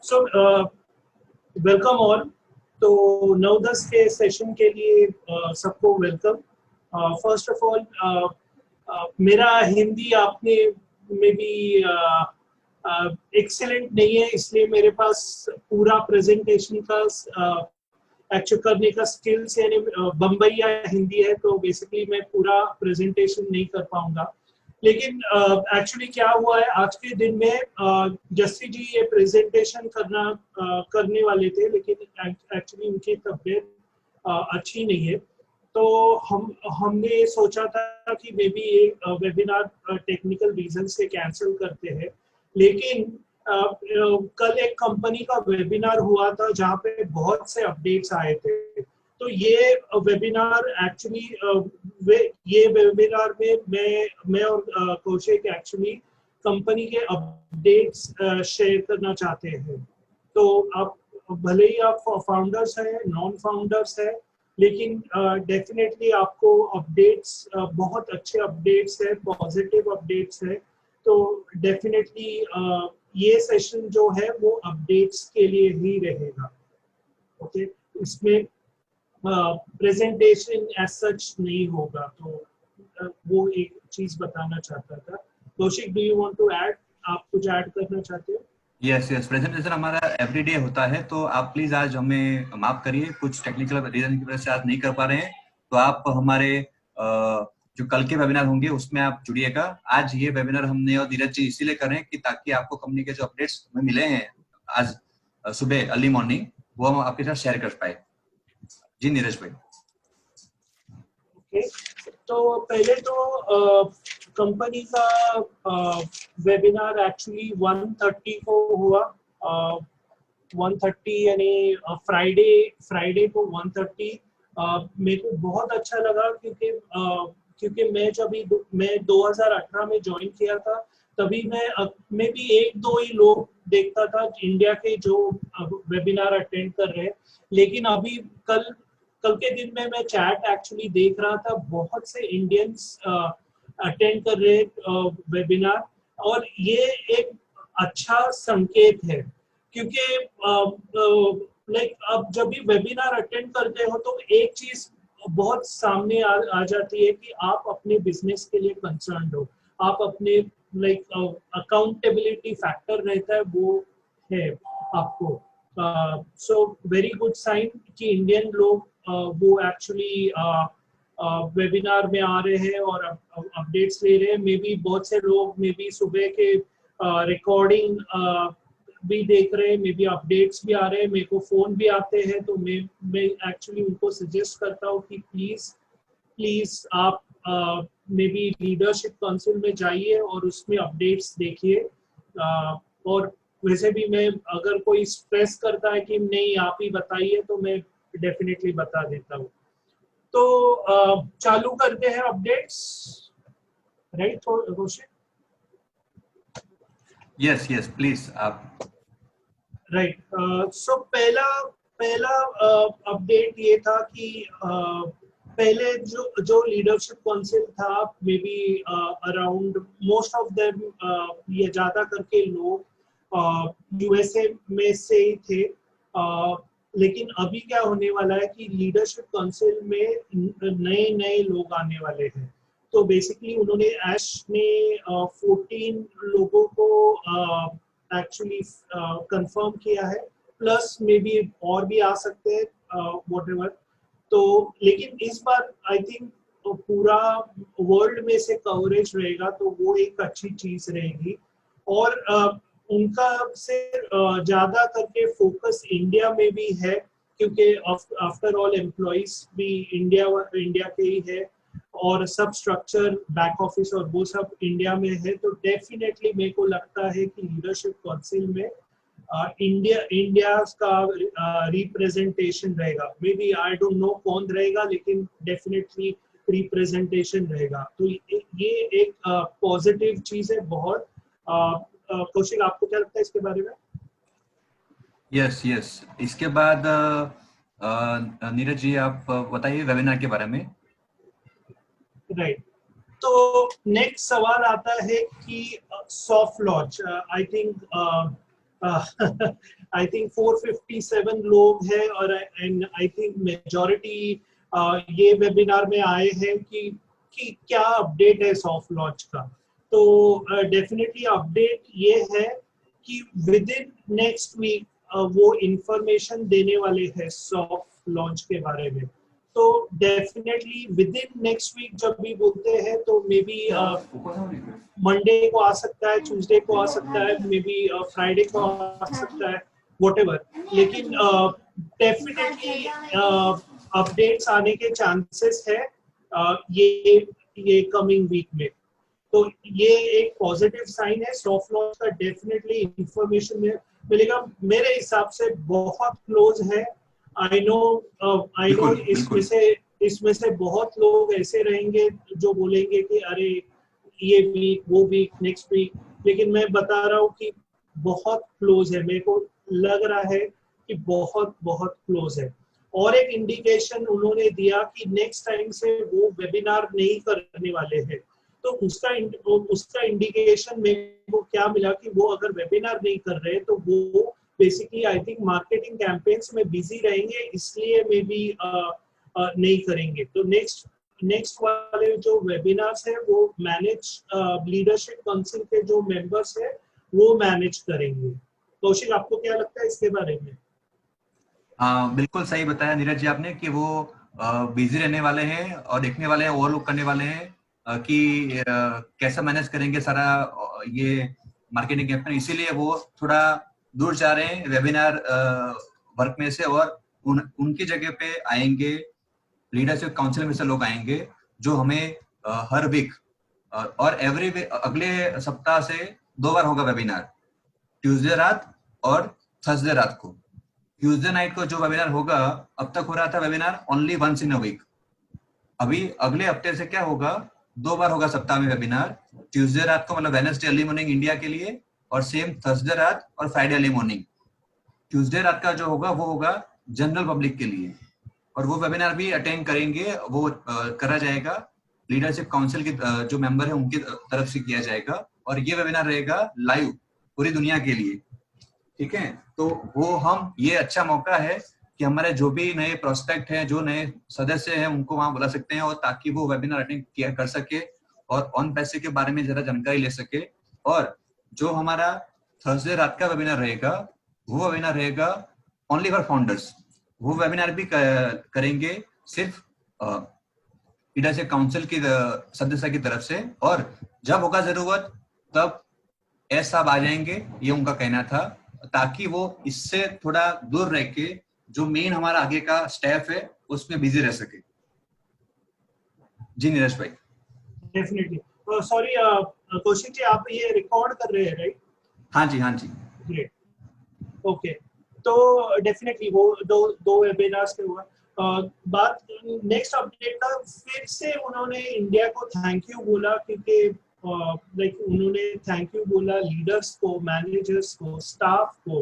So welcome all. तो 9-10 के session के लिए सबको वेलकम। फर्स्ट ऑफ ऑल मेरा हिंदी आपने में भी एक्सेलेंट नहीं है, इसलिए मेरे पास पूरा प्रेजेंटेशन का एक्चुअल करने का स्किल्स यानी बम्बई या हिंदी है, तो बेसिकली मैं पूरा प्रेजेंटेशन नहीं कर पाऊंगा। लेकिन एक्चुअली क्या हुआ है, आज के दिन में जस्सी जी ये प्रेजेंटेशन करने वाले थे, लेकिन एक्चुअली उनकी तबीयत अच्छी नहीं है। तो हमने सोचा था कि मे बी ये वेबिनार टेक्निकल रीजन से कैंसिल करते हैं। लेकिन कल एक कंपनी का वेबिनार हुआ था जहाँ पे बहुत से अपडेट्स आए थे। तो ये वेबिनार एक्चुअली ये वेबिनार में मैं और कौशिक एक्चुअली कंपनी के अपडेट्स शेयर करना चाहते हैं। तो आप भले ही आप फाउंडर्स हैं, नॉन फाउंडर्स हैं, लेकिन डेफिनेटली आपको अपडेट्स बहुत अच्छे अपडेट्स है, पॉजिटिव अपडेट्स है। तो डेफिनेटली ये सेशन जो है वो अपडेट्स के लिए ही रहेगा। ओके, इसमें प्रेजेंटेशन एज सच नहीं होगा। तो वो एक चीज बताना चाहता था। Kaushik, do you want to add? आप कुछ ऐड करना चाहते हो? यस, प्रेजेंटेशन हमारा एवरीडे होता है, तो आप प्लीज आज हमें माफ करिए, कुछ टेक्निकल रीजन की वजह से आज नहीं कर पा रहे हैं। तो आप हमारे जो कल के वेबिनार होंगे उसमें आप जुड़िएगा। आज ये वेबिनार हमने और धीरज जी इसीलिए कर रहे हैं कि ताकि आपको कंपनी के जो अपडेट्स हमें मिले हैं आज सुबह अर्ली मॉर्निंग, वो हम आपके साथ शेयर कर पाए। जी नीरज भाई। ओके, तो पहले तो कंपनी का वेबिनार एक्चुअली 1:30 को हुआ। 1:30 यानी फ्राइडे को 1:30। मेरे को बहुत अच्छा लगा क्योंकि मैं 2018 में ज्वाइन किया था, तभी मैं भी एक दो ही लोग देखता था इंडिया के जो वेबिनार अटेंड कर रहे हैं। लेकिन अभी कल के दिन में मैं चैट एक्चुअली देख रहा था, बहुत से इंडियंस अटेंड कर रहे वेबिनार, और ये एक अच्छा संकेत है। क्योंकि लाइक अब जब भी वेबिनार अटेंड करते हो तो एक चीज बहुत सामने आ जाती है कि आप अपने बिजनेस के लिए कंसर्न हो, आप अपने अकाउंटेबिलिटी फैक्टर रहता है, वो है आपको। सो वेरी गुड साइन कि इंडियन लोग वो एक्चुअली वेबिनार में आ रहे हैं और अपडेट्स ले रहे हैं। मे बी बहुत से लोग मे बी सुबह के रिकॉर्डिंग भी देख रहे हैं, मे बी अपडेट्स भी आ रहे हैं, मेरे को फोन भी आते हैं। तो मैं एक्चुअली उनको सजेस्ट करता हूँ कि प्लीज आप मे बी लीडरशिप काउंसिल में जाइए और उसमें अपडेट्स देखिए। और वैसे भी मैं अगर कोई स्ट्रेस करता है कि नहीं आप ही बताइए, तो मैं डेफिनेटली बता देता हूँ। तो चालू करते हैं updates, right Kaushik? Yes please आप। राइट, सो पहला अपडेट ये था कि पहले जो लीडरशिप काउंसिल था, may be around most of them, ये ज्यादा करके लोग यूएसए में से ही थे। लेकिन अभी क्या होने वाला है कि लीडरशिप काउंसिल में नए लोग आने वाले हैं। तो बेसिकली उन्होंने ऐश ने 14 लोगों को एक्चुअली कंफर्म किया है, प्लस मे बी और भी आ सकते हैं, व्हाटएवर। तो लेकिन इस बार आई थिंक पूरा वर्ल्ड में से कवरेज रहेगा, तो वो एक अच्छी चीज रहेगी। और उनका से ज्यादा करके फोकस इंडिया में भी है, क्योंकि आफ्टर ऑल एम्प्लॉइज भी इंडिया के ही है, और सब स्ट्रक्चर बैक ऑफिस और वो सब इंडिया में है। तो डेफिनेटली मेरे को लगता है कि लीडरशिप काउंसिल में इंडिया का रिप्रेजेंटेशन रहेगा। Maybe I don't know कौन रहेगा, लेकिन डेफिनेटली रिप्रेजेंटेशन रहेगा। तो ये एक पॉजिटिव चीज है बहुत। कौशिक, आपको क्या लगता है इसके बारे में? यस इसके बाद नीरज जी आप बताइए वेबिनार के बारे में। राइट, तो नेक्स्ट सवाल आता है कि soft launch. I think I think 457 लोग हैं और एंड आई थिंक मेजॉरिटी ये वेबिनार में आए हैं कि क्या अपडेट है सॉफ्ट लॉन्च का। तो डेफिनेटली अपडेट ये है कि विद इन नेक्स्ट वीक वो इंफॉर्मेशन देने वाले हैं सॉफ्ट लॉन्च के बारे में। तो definitely within next week जब भी बोलते हैं तो मे बी मंडे को आ सकता है, ट्यूसडे को आ सकता है, मे बी फ्राइडे को आ सकता है, व्हाटएवर। लेकिन डेफिनेटली अपडेट्स आने के चांसेस है ये कमिंग वीक में। तो ये एक पॉजिटिव साइन है। सॉफ्ट लॉन्च का डेफिनेटली इंफॉर्मेशन मिलेगा, मेरे हिसाब से बहुत क्लोज है। आई नो इसमें से बहुत लोग ऐसे रहेंगे जो बोलेंगे कि अरे ये वीक वो वीक नेक्स्ट वीक, लेकिन मैं बता रहा हूँ कि बहुत क्लोज है। मेरे को लग रहा है कि बहुत बहुत क्लोज है। और एक इंडिकेशन उन्होंने दिया कि नेक्स्ट टाइम से वो वेबिनार नहीं करने वाले हैं। तो उसका इंडिकेशन मेरे को क्या मिला कि वो अगर वेबिनार नहीं कर रहे तो वो basically I think marketing campaigns में बिजी रहेंगे, इसलिए मे बी नहीं करेंगे। तो नेक्स्ट वाले जो वेबिनार्स है वो मैनेज लीडरशिप काउंसिल के जो मेंबर्स है वो मैनेज करेंगे। कौशिक, आपको क्या लगता है इसके बारे में? बिल्कुल सही बताया नीरज जी आपने कि वो बिजी रहने वाले हैं और देखने वाले हैं, ओवरलुक करने वाले हैं कि कैसा मैनेज करेंगे सारा ये मार्केटिंग कैंपेन। इसीलिए वो थोड़ा दूर जा रहे हैं वेबिनार वर्क में से और उनकी जगह पे आएंगे लीडरशिप काउंसिल में से लोग आएंगे जो हमें हर वीक और एवरी अगले सप्ताह से 2 बार होगा वेबिनार, ट्यूसडे रात और थर्सडे रात को। ट्यूसडे नाइट को जो वेबिनार होगा, अब तक हो रहा था webinar only once in a week. अभी अगले हफ्ते से क्या होगा, 2 बार होगा सप्ताह में वेबिनार। ट्यूसडे रात को मतलब वेडनेसडे अर्ली मॉर्निंग इंडिया के लिए और सेम थर्सडे रात और फ्राइडे अर्ली मॉर्निंग। ट्यूसडे रात का जो होगा वो होगा जनरल पब्लिक के लिए और वो वेबिनार भी अटेंड करेंगे, वो करा जाएगा लीडरशिप काउंसिल के जो मेंबर है उनकी तरफ से किया जाएगा और ये वेबिनार रहेगा लाइव पूरी दुनिया के लिए। ठीक है, तो वो हम ये अच्छा मौका है कि हमारे जो भी नए प्रोस्पेक्ट हैं, जो नए सदस्य हैं, उनको वहां बुला सकते हैं और ताकि वो वेबिनार अटेंड किया कर सके और ऑन पैसे के बारे में जरा जानकारी ले सके। और जो हमारा थर्सडे रात का वेबिनार रहेगा वो वेबिनार रहेगा ओनली फॉर फाउंडर्स। वो वेबिनार भी करेंगे सिर्फ लीडरशिप काउंसिल की सदस्य की तरफ से और जब होगा जरूरत तब एस साहब आ जाएंगे, ये उनका कहना था, ताकि वो इससे थोड़ा दूर रह के जो मेन हमारा आगे का स्टाफ है उसमें बिजी रह सके। जी नीरज भाई। डेफिनेटली। सॉरी कौशिक जी, आप ये रिकॉर्ड कर रहे हैं राइट? हाँ जी, हाँ जी। Great, okay. तो डेफिनेटली वो दो वेबिनार्स के हुआ। बात नेक्स्ट अपडेट का, फिर से उन्होंने इंडिया को थैंक यू बोला, क्योंकि लाइक उन्होंने थैंक यू बोला लीडर्स को, मैनेजर्स को, स्टाफ को।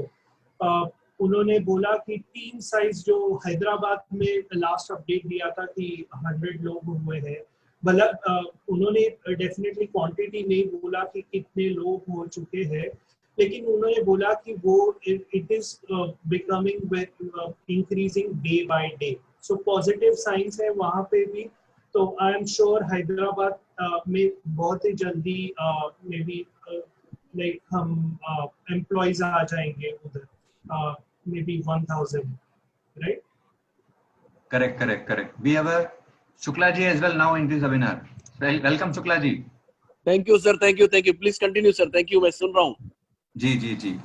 उन्होंने बोला कि टीम साइज जो हैदराबाद में लास्ट अपडेट दिया था कि 100 लोग हुए हैं, मतलब उन्होंने डेफिनेटली क्वांटिटी नहीं बोला कि कितने लोग हो चुके हैं, लेकिन उन्होंने बोला कि वो it is becoming increasing day by day. So positive science है वहां पे भी। तो आई एम श्योर हैदराबाद में बहुत ही जल्दी मे बी लाइक हम एम्प्लॉयज आ जाएंगे उधर, may be 1000, right? Correct. We have a Shukla ji as well now in this webinar. Welcome Shukla ji. Thank you sir, thank you. Please continue sir. Thank you, मैं सुन रहा हूँ। जी।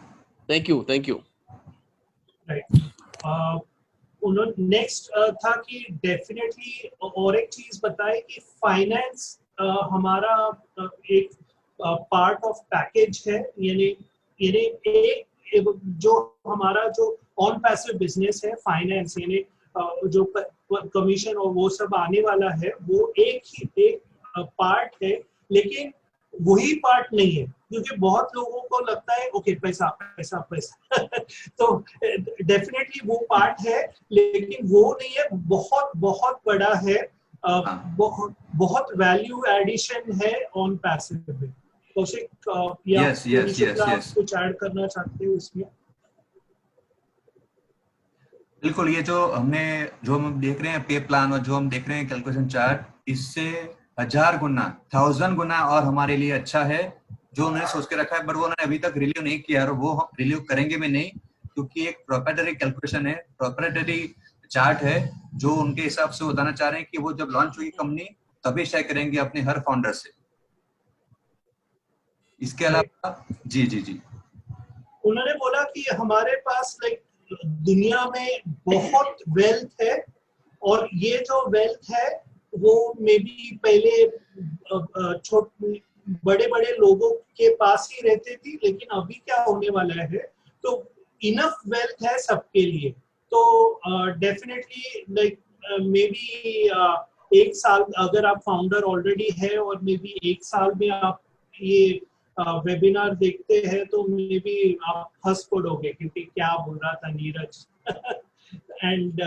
Thank you. Right. उन्होंने next था कि definitely और एक चीज बताए कि फाइनेंस हमारा एक पार्ट ऑफ पैकेज है, यानी एक जो हमारा जो ऑन पैसिव बिजनेस है फाइनेंस, यानी जो कमीशन और वो सब आने वाला है, वो एक पार्ट है, लेकिन वही पार्ट नहीं है, क्योंकि बहुत लोगों को लगता है ओके पैसा तो डेफिनेटली वो पार्ट है, लेकिन वो नहीं है, बहुत बड़ा है, बहुत वैल्यू एडिशन है ऑन पैसिव में। कौशिक या Yes, yes, शुक्ला, yes, आप yes. कुछ ऐड करना चाहते हो इसमें? बिल्कुल, ये जो हम देख रहे हैं पे प्लान और जो हम देख रहे हैं कैलकुलेशन चार्ट, इससे 1000 गुना 1000 गुना और हमारे लिए अच्छा है जो उन्होंने सोच के रखा है, बट वो उन्होंने अभी तक रिलीव नहीं किया और वो हम रिलीव करेंगे भी नहीं, क्योंकि एक प्रोप्राइटरी कैलकुलेशन है, प्रोप्राइटरी चार्ट है जो उनके हिसाब से बताना चाह रहे हैं कि वो जब लॉन्च हुई कंपनी तभी शेयर करेंगे अपने हर फाउंडर से। इसके अलावा जी जी जी उन्होंने बोला कि हमारे पास लाइक दुनिया में बहुत वेल्थ है और ये जो वेल्थ है वो मे बी पहले बड़े बड़े लोगों के पास ही रहती थी, लेकिन अभी क्या होने वाला है, तो इनफ वेल्थ है सबके लिए। तो डेफिनेटली लाइक मे बी 1 साल अगर आप फाउंडर ऑलरेडी है और मे बी 1 साल में आप ये वेबिनार देखते हैं तो मे बी आप हंस पड़ोगे क्योंकि क्या बोल रहा था नीरज। एंड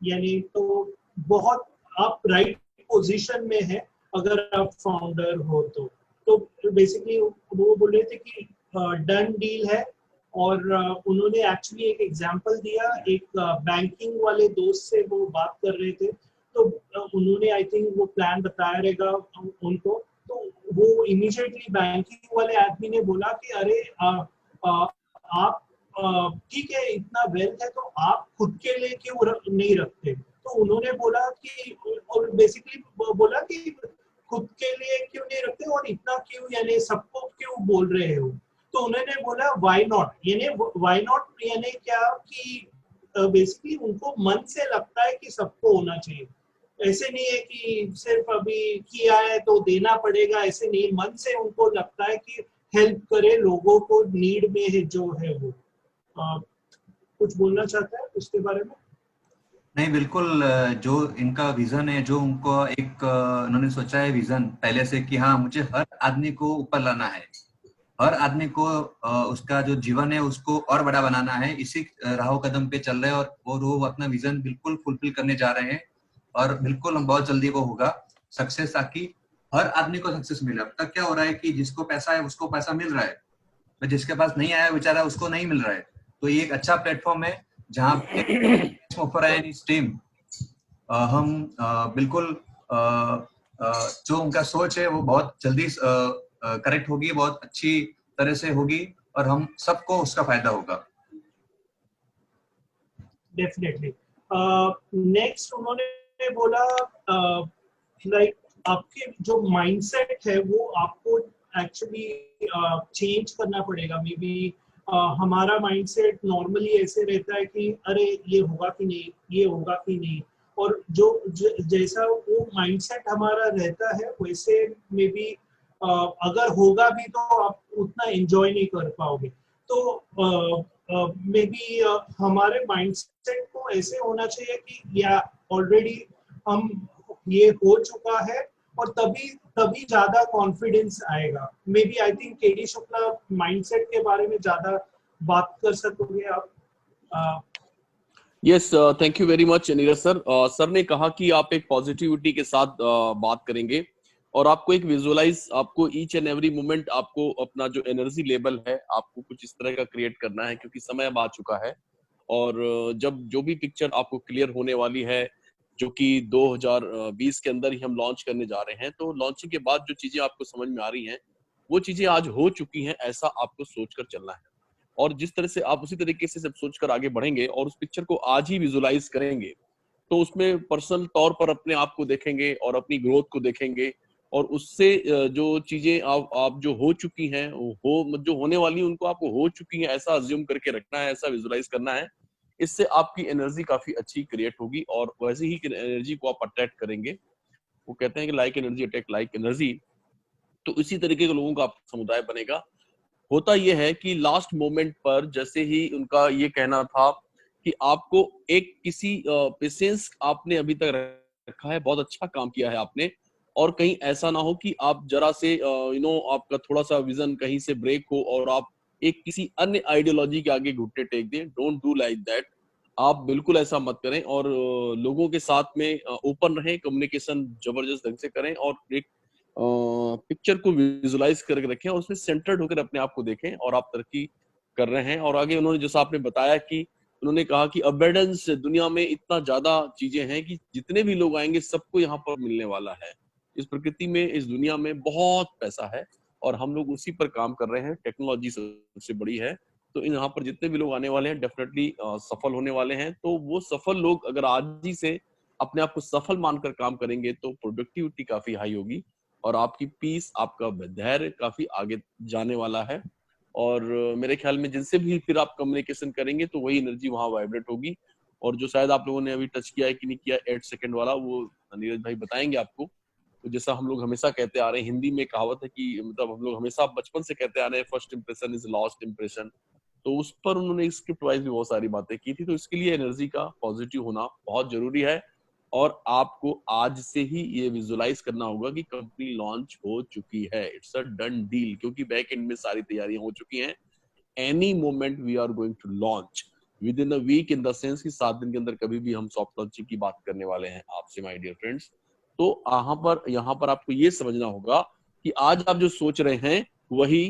यानी तो बहुत आप राइट पोजीशन में है अगर आप फाउंडर हो तो बेसिकली वो बोल रहे थे कि डन डील है। और उन्होंने एक्चुअली एक एग्जांपल दिया, एक बैंकिंग वाले दोस्त से वो बात कर रहे थे, तो उन्होंने आई थिंक वो प्लान बताया रहेगा उनको, तो वो इमीडिएटली बैंकिंग वाले आदमी ने बोला कि अरे आप ठीक है इतना वेल्थ है तो आप खुद के लिए क्यों नहीं रखते? तो उन्होंने बोला कि और बेसिकली बोला कि खुद के लिए क्यों नहीं रखते और इतना क्यों यानी सबको क्यों बोल रहे हो? तो उन्होंने बोला व्हाई नॉट, यानी व्हाई नॉट यानी क्या कि बेसिकली उनको मन से लगता है कि सबको होना चाहिए। ऐसे नहीं है कि सिर्फ अभी किया है तो देना पड़ेगा, ऐसे नहीं, मन से उनको लगता है कि हेल्प करे लोगों को नीड में है जो है वो। कुछ बोलना चाहता है उसके बारे में? नहीं, बिल्कुल, जो इनका विजन है, जो उनको एक उन्होंने सोचा है विजन पहले से कि हाँ मुझे हर आदमी को ऊपर लाना है, हर आदमी को उसका जो जीवन है उसको और बड़ा बनाना है, इसी राहों कदम पे चल रहे हैं और वो अपना विजन बिल्कुल फुलफिल करने जा रहे हैं और बिल्कुल हम बहुत जल्दी वो होगा सक्सेस, ताकि हर आदमी को सक्सेस मिले। अब तक क्या हो रहा है कि जिसको पैसा है उसको पैसा मिल रहा है, तो जिसके पास नहीं आया बेचारा उसको नहीं मिल रहा है। तो ये एक अच्छा प्लेटफॉर्म है जहाँ टीम हम बिल्कुल जो उनका सोच है वो बहुत जल्दी करेक्ट होगी, बहुत अच्छी तरह से होगी और हम सबको उसका फायदा होगा। डेफिनेटली। नेक्स्ट उन्होंने बोला लाइक आपके जो माइंडसेट है वो आपको एक्चुअली चेंज करना पड़ेगा। मे बी हमारा माइंडसेट नॉर्मली ऐसे रहता है कि अरे ये होगा कि नहीं, ये होगा कि नहीं, और जो जैसा वो माइंडसेट हमारा रहता है वैसे मे बी अगर होगा भी तो आप उतना एंजॉय नहीं कर पाओगे। तो मे बी हमारे माइंडसेट को ऐसे होना चाहिए कि या ऑलरेडी हम ये हो चुका है और तभी ज्यादा कॉन्फिडेंस आएगा। Maybe I think KD Shukla mindset के बारे में ज्यादा बात कर सकोगे आप? Yes, thank you very much Neeraj sir. Sir ने कहा कि आप एक पॉजिटिविटी के साथ बात करेंगे और आपको एक विजुअलाइज, आपको ईच एंड एवरी मोमेंट आपको अपना जो एनर्जी लेवल है आपको कुछ इस तरह का क्रिएट करना है, क्योंकि समय अब आ चुका है। और जब जो भी पिक्चर आपको क्लियर होने वाली है, जो कि 2020 के अंदर ही हम लॉन्च करने जा रहे हैं, तो लॉन्चिंग के बाद जो चीजें आपको समझ में आ रही हैं वो चीजें आज हो चुकी हैं, ऐसा आपको सोचकर चलना है। और जिस तरह से आप उसी तरीके से सब सोचकर आगे बढ़ेंगे और उस पिक्चर को आज ही विजुअलाइज करेंगे, तो उसमें पर्सनल तौर पर अपने आप को देखेंगे और अपनी ग्रोथ को देखेंगे और उससे जो चीजें आप जो हो चुकी हैं जो होने वाली हैं उनको आपको हो चुकी हैं ऐसा अज्यूम करके रखना है, ऐसा विजुअलाइज करना है। इससे आपकी एनर्जी काफी अच्छी क्रिएट होगी और वैसे ही एनर्जी को आप अट्रैक्ट करेंगे। वो कहते हैं कि like energy attract like energy. तो इसी तरीके के लोगों का आपका समुदाय बनेगा। होता यह है कि लास्ट मोमेंट पर जैसे ही उनका ये कहना था कि आपको एक किसी पेशेंस आपने अभी तक रखा है, बहुत अच्छा काम किया है आपने, और कहीं ऐसा ना हो कि आप जरा से आपका थोड़ा सा विजन कहीं से ब्रेक हो और आप एक किसी अन्य आइडियोलॉजी के आगे घुटने टेक दें। Don't do like that. आप बिल्कुल ऐसा मत करें और लोगों के साथ में ओपन रहें, कम्युनिकेशन जबरदस्त ढंग से करें और एक पिक्चर को विजुलाइज करके रखें और उसमें सेंटर्ड होकर अपने आप को देखें और आप तरक्की कर रहे हैं। और आगे उन्होंने जैसा आपने बताया कि उन्होंने कहा कि अबेंडेंस दुनिया में इतना ज्यादा चीजें हैं कि जितने भी लोग आएंगे सबको यहाँ पर मिलने वाला है। इस प्रकृति में, इस दुनिया में बहुत पैसा है और हम लोग उसी पर काम कर रहे हैं। टेक्नोलॉजी सबसे बड़ी है, तो यहाँ पर जितने भी लोग आने वाले हैं डेफिनेटली सफल होने वाले हैं। तो वो सफल लोग अगर आज ही से अपने आप को सफल मानकर काम करेंगे तो प्रोडक्टिविटी काफी हाई होगी और आपकी पीस, आपका धैर्य काफी आगे जाने वाला है। और मेरे ख्याल में जिनसे भी फिर आप कम्युनिकेशन करेंगे तो वही एनर्जी वहां वाइब्रेट होगी। और जो शायद आप लोगों ने अभी टच किया है कि नहीं किया 8 सेकंड वाला, वो नीरज भाई बताएंगे आपको। तो जैसा हम लोग हमेशा कहते आ रहे हैं, हिंदी में कहावत है कि मतलब हम लोग हमेशा बचपन से कहते आ रहे हैं, first impression is lost impression. तो उस पर उन्होंने स्क्रिप्ट वाइज भी बहुत सारी बातें की थी। तो इसके लिए एनर्जी का पॉजिटिव होना बहुत जरूरी है और आपको आज से ही ये विजुलाइज करना होगा कि कंपनी लॉन्च हो चुकी है, इट्स अ डन डील, क्योंकि बैक एंड में सारी तैयारियां हो चुकी हैं। Any moment we are going to launch within a week, in the sense कि 7 दिन के अंदर कभी भी हम सॉफ्ट लॉन्चिंग की बात करने वाले हैं आपसे माय डियर फ्रेंड्स। तो यहाँ पर आपको ये समझना होगा कि आज आप जो सोच रहे हैं वही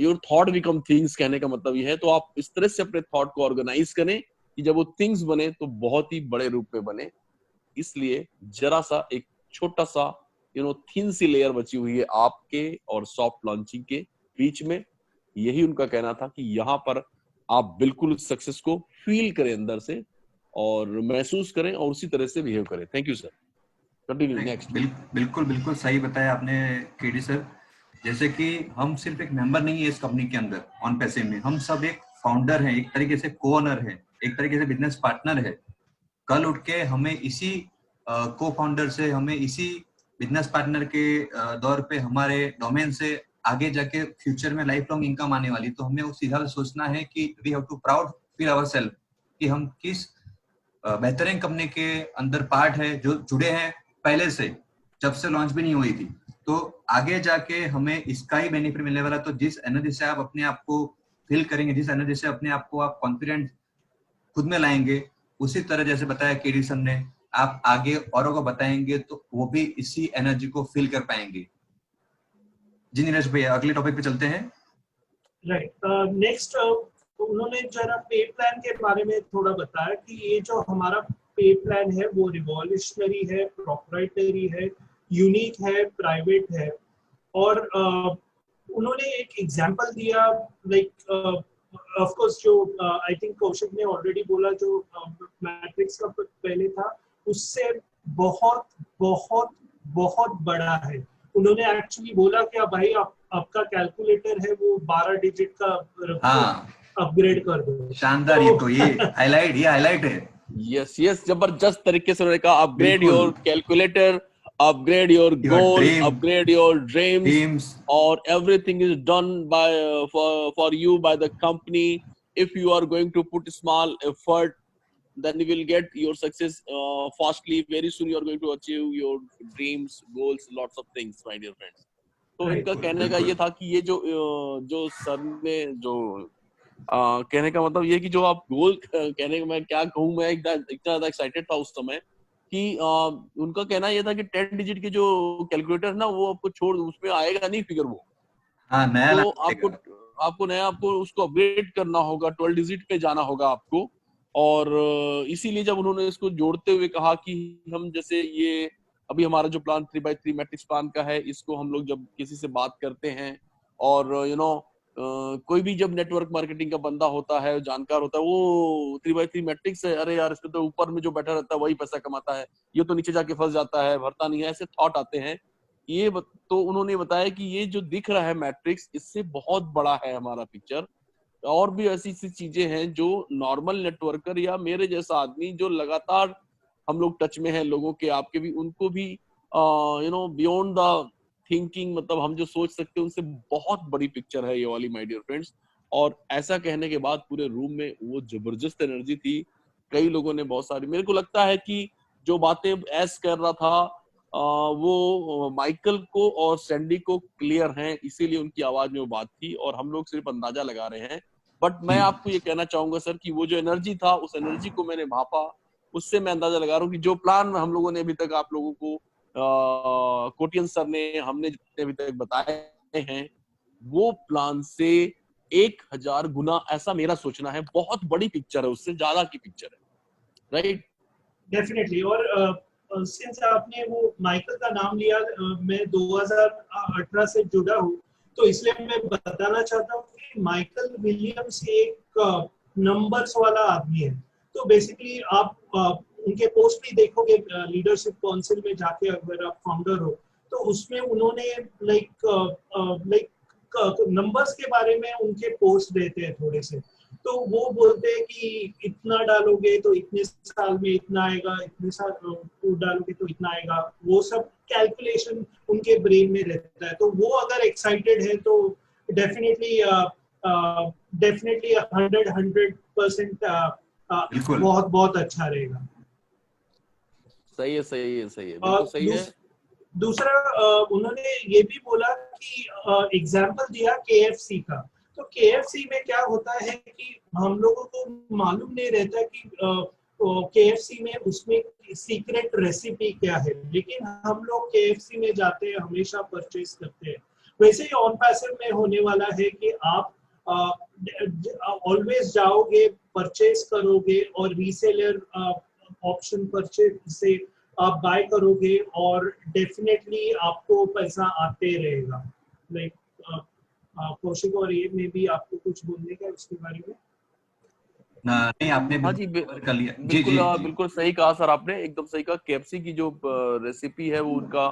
योर थॉट बिकम थिंग्स, कहने का मतलब ये है। तो आप इस तरह से अपने थॉट को ऑर्गेनाइज करें कि जब वो थिंग्स बने तो बहुत ही बड़े रूप में बने। इसलिए जरा सा एक छोटा सा थिन सी लेयर बची हुई है आपके और सॉफ्ट लॉन्चिंग के बीच में। यही उनका कहना था कि यहाँ पर आप बिल्कुल सक्सेस को फील करें अंदर से और महसूस करें और उसी तरह से बिहेव करें। Thank you sir, continue next. बिल्कुल बिल्कुल सही बताया आपने केडी सर। जैसे कि हम सिर्फ एक मेंबर नहीं है इस कंपनी के अंदर ऑन पैसिव में, हम सब एक फाउंडर हैं, एक तरीके से को ओनर है, एक तरीके से बिजनेस पार्टनर है। कल उठ के हमें इसी को फाउंडर से, हमें इसी बिजनेस पार्टनर के दौर पे हमारे डोमेन से आगे जाके फ्यूचर में लाइफ लॉन्ग इनकम आने वाली। तो हमें उस हिसाब से सोचना है कि we have to proud feel ourselves कि हम किस बेहतरीन कंपनी के अंदर पार्ट है, जो जुड़े हैं पहले से, जब से लॉन्च भी नहीं हुई थी। तो आगे जाके हमें इसका ही बेनिफिट मिलने वाला। तो जिस एनर्जी से आप अपने आप को फील करेंगे, जिस एनर्जी से अपने आप को आप कॉन्फिडेंट खुद में लाएंगे, उसी तरह जैसे बताया केडी सर ने, आप आगे औरों को बताएंगे तो वो भी इसी एनर्जी को फील कर पाएंगे। जी नीरज भैया, अगले टॉपिक पे चलते हैं। राइट, नेक्स्ट उन्होंने जरा पे प्लान के बारे में थोड़ा बताया कि ये जो हमारा पे प्लान है वो रिवॉल्यूशनरी है, प्रोप्राइटरी है, यूनिक है, प्राइवेट है। और उन्होंने एक एग्जांपल दिया, लाइक ऑफ कोर्स जो आई थिंक कौशिक ने ऑलरेडी बोला, जो मैट्रिक्स का पहले था उससे बहुत बहुत बहुत बड़ा है। उन्होंने एक्चुअली बोला कि भाई आपका कैलकुलेटर है वो 12 डिजिट का अपग्रेड कर दो। शानदार। तो ये हाईलाइट है। यस यस, जबरदस्त तरीके से उन्होंने कहा upgrade your calculator, upgrade your goal, upgrade your dreams, or everything is done by for you by the company. If you are going to put small effort, then you will get your success fastly. Very soon you are going to achieve your dreams, goals, lots of things, my dear friends. तो इनका कहने का ये था कि ये जो sir ने जो कहने का मतलब ये कि जो आप गोल, कहने का मैं क्या कहूँ, मैं इतना ज्यादा एक्साइटेड था उस समय कि उनका कहना ये था कि 10 डिजिट के जो कैलकुलेटर है ना वो आपको छोड़, उसमें आएगा नहीं फिगर वो। नया तो आपको उसको अपग्रेड करना होगा, 12 डिजिट पे जाना होगा आपको। और इसीलिए जब उन्होंने इसको जोड़ते हुए कहा कि हम जैसे ये अभी हमारा जो प्लान 3x3 मैट्रिक्स प्लान का है, इसको हम लोग जब किसी से बात करते हैं और कोई भी जब नेटवर्क मार्केटिंग का बंदा होता है, जानकार होता है, वो 3x3 मैट्रिक्स है, अरे यार इसमें तो ऊपर में जो बैठा रहता है वही पैसा कमाता है, ये तो नीचे जाके फंस जाता है, भरता नहीं है, ऐसे थॉट आते हैं। तो उन्होंने बताया कि ये जो दिख रहा है मैट्रिक्स, इससे बहुत बड़ा है हमारा पिक्चर। और भी ऐसी चीजें हैं जो नॉर्मल नेटवर्कर या मेरे जैसा आदमी जो लगातार हम लोग टच में हैं लोगों के, आपके भी, उनको भी बियॉन्ड द थिंकिंग, मतलब हम जो सोच सकते हैं उनसे बहुत बड़ी पिक्चर है ये वाली, माय डियर फ्रेंड्स। और ऐसा कहने के बाद पूरे रूम में वो जबरदस्त एनर्जी थी। कई लोगों ने बहुत सारी, मेरे को लगता है कि जो बातें एस कर रहा था वो माइकल को और सैंडी को क्लियर हैं, इसीलिए उनकी आवाज में वो बात थी और हम लोग सिर्फ अंदाजा लगा रहे हैं। बट मैं आपको ये कहना चाहूंगा सर कि वो जो एनर्जी था, उस एनर्जी को मैंने भापा, उससे मैं अंदाजा लगा रहा हूँ कि जो प्लान हम लोगों ने अभी तक आप लोगों को कोटियन सर ने, हमने जितने अभी तक बताए हैं, वो प्लान से 1000 गुना, ऐसा मेरा सोचना है। बहुत बड़ी पिक्चर है, उससे ज्यादा की पिक्चर है, राइट? डेफिनेटली। और सिंस आपने वो माइकल का नाम लिया, मैं 2018 से जुड़ा हूँ, तो इसलिए मैं बताना चाहता हूँ कि माइकल विलियम्स एक नंबर्स वाला आदमी है। तो बेसिकली आप उनके पोस्ट भी देखोगे लीडरशिप काउंसिल में जाके, अगर आप फाउंडर हो तो उसमें उन्होंने लाइक नंबर्स के बारे में उनके पोस्ट देते हैं थोड़े से। तो वो बोलते हैं कि इतना डालोगे तो इतने साल में इतना आएगा, इतने साल डालोगे तो इतना आएगा, वो सब कैलकुलेशन उनके ब्रेन में रहता है। तो वो अगर एक्साइटेड है तो डेफिनेटली डेफिनेटली 100% बिल्कुल बहुत बहुत अच्छा रहेगा। सही है, सही है, सही है, बिल्कुल सही है। दूसरा उन्होंने ये भी बोला कि एग्जाम्पल दिया केएफसी का। तो केएफसी में क्या होता है कि हम लोगों को मालूम नहीं रहता कि केएफसी में उसमें सीक्रेट रेसिपी क्या है, लेकिन हम लोग केएफसी में जाते हैं, हमेशा परचेज करते हैं। वैसे ही ऑन पैसिव में होने वाला है कि आप ऑलवेज जाओगे, परचेज करोगे और रीसेलर ऑप्शन परचेज से आप बाय करोगे और डेफिनेटली आपको पैसा आते रहेगा। लाइक कौशिक और ये में भी आपको कुछ बोलने का उसके बारे में? नहीं, आपने हाँ जी, बिल्कुल कर लिया। जी बिल्कुल जी जी। बिल्कुल सही कहा सर आपने, एकदम सही कहा। केएफसी की जो रेसिपी है वो उनका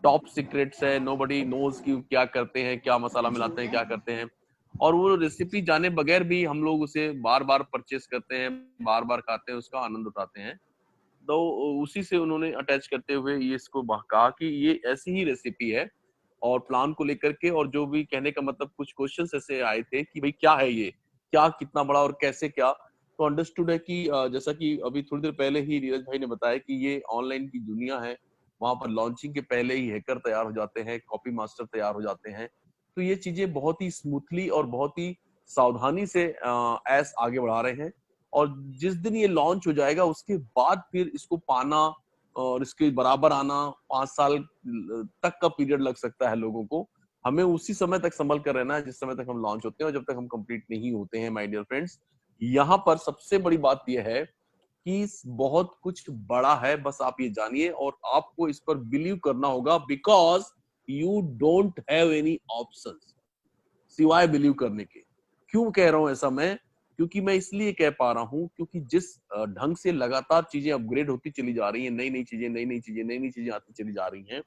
टॉप सीक्रेट्स है, नोबडी नोज कि क्या करते हैं, क्या मसाला मिलाते हैं, क्या करते हैं। और वो रेसिपी जाने बगैर भी हम लोग उसे बार बार परचेस करते हैं, बार बार खाते हैं, उसका आनंद उठाते हैं। तो उसी से उन्होंने अटैच करते हुए ये इसको कहा कि ये ऐसी ही रेसिपी है। और प्लान को लेकर के, और जो भी कहने का मतलब, कुछ क्वेश्चंस ऐसे आए थे कि भाई क्या है ये, क्या कितना बड़ा और कैसे क्या। तो अंडरस्टूड है कि जैसा कि अभी थोड़ी देर पहले ही नीरज भाई ने बताया कि ये ऑनलाइन की दुनिया है, वहां पर लॉन्चिंग के पहले ही हैकर तैयार हो जाते हैं, कॉपी मास्टर तैयार हो जाते हैं। तो ये चीजें बहुत ही स्मूथली और बहुत ही सावधानी से एस आगे बढ़ा रहे हैं। और जिस दिन ये लॉन्च हो जाएगा उसके बाद फिर इसको पाना और इसके बराबर आना 5 साल तक का पीरियड लग सकता है लोगों को। हमें उसी समय तक संभल कर रहना है जिस समय तक हम लॉन्च होते हैं, और जब तक हम कंप्लीट नहीं होते हैं माय डियर फ्रेंड्स। यहाँ पर सबसे बड़ी बात यह है कि बहुत कुछ बड़ा है, बस आप ये जानिए और आपको इस पर बिलीव करना होगा, because you don't have any options सिवाय बिलीव करने के। क्यों कह रहा हूं ऐसा मैं? क्योंकि मैं इसलिए कह पा रहा हूं क्योंकि जिस ढंग से लगातार चीजें अपग्रेड होती चली जा रही हैं, नई नई चीजें, नई नई चीजें, नई नई चीजें आती चली जा रही हैं,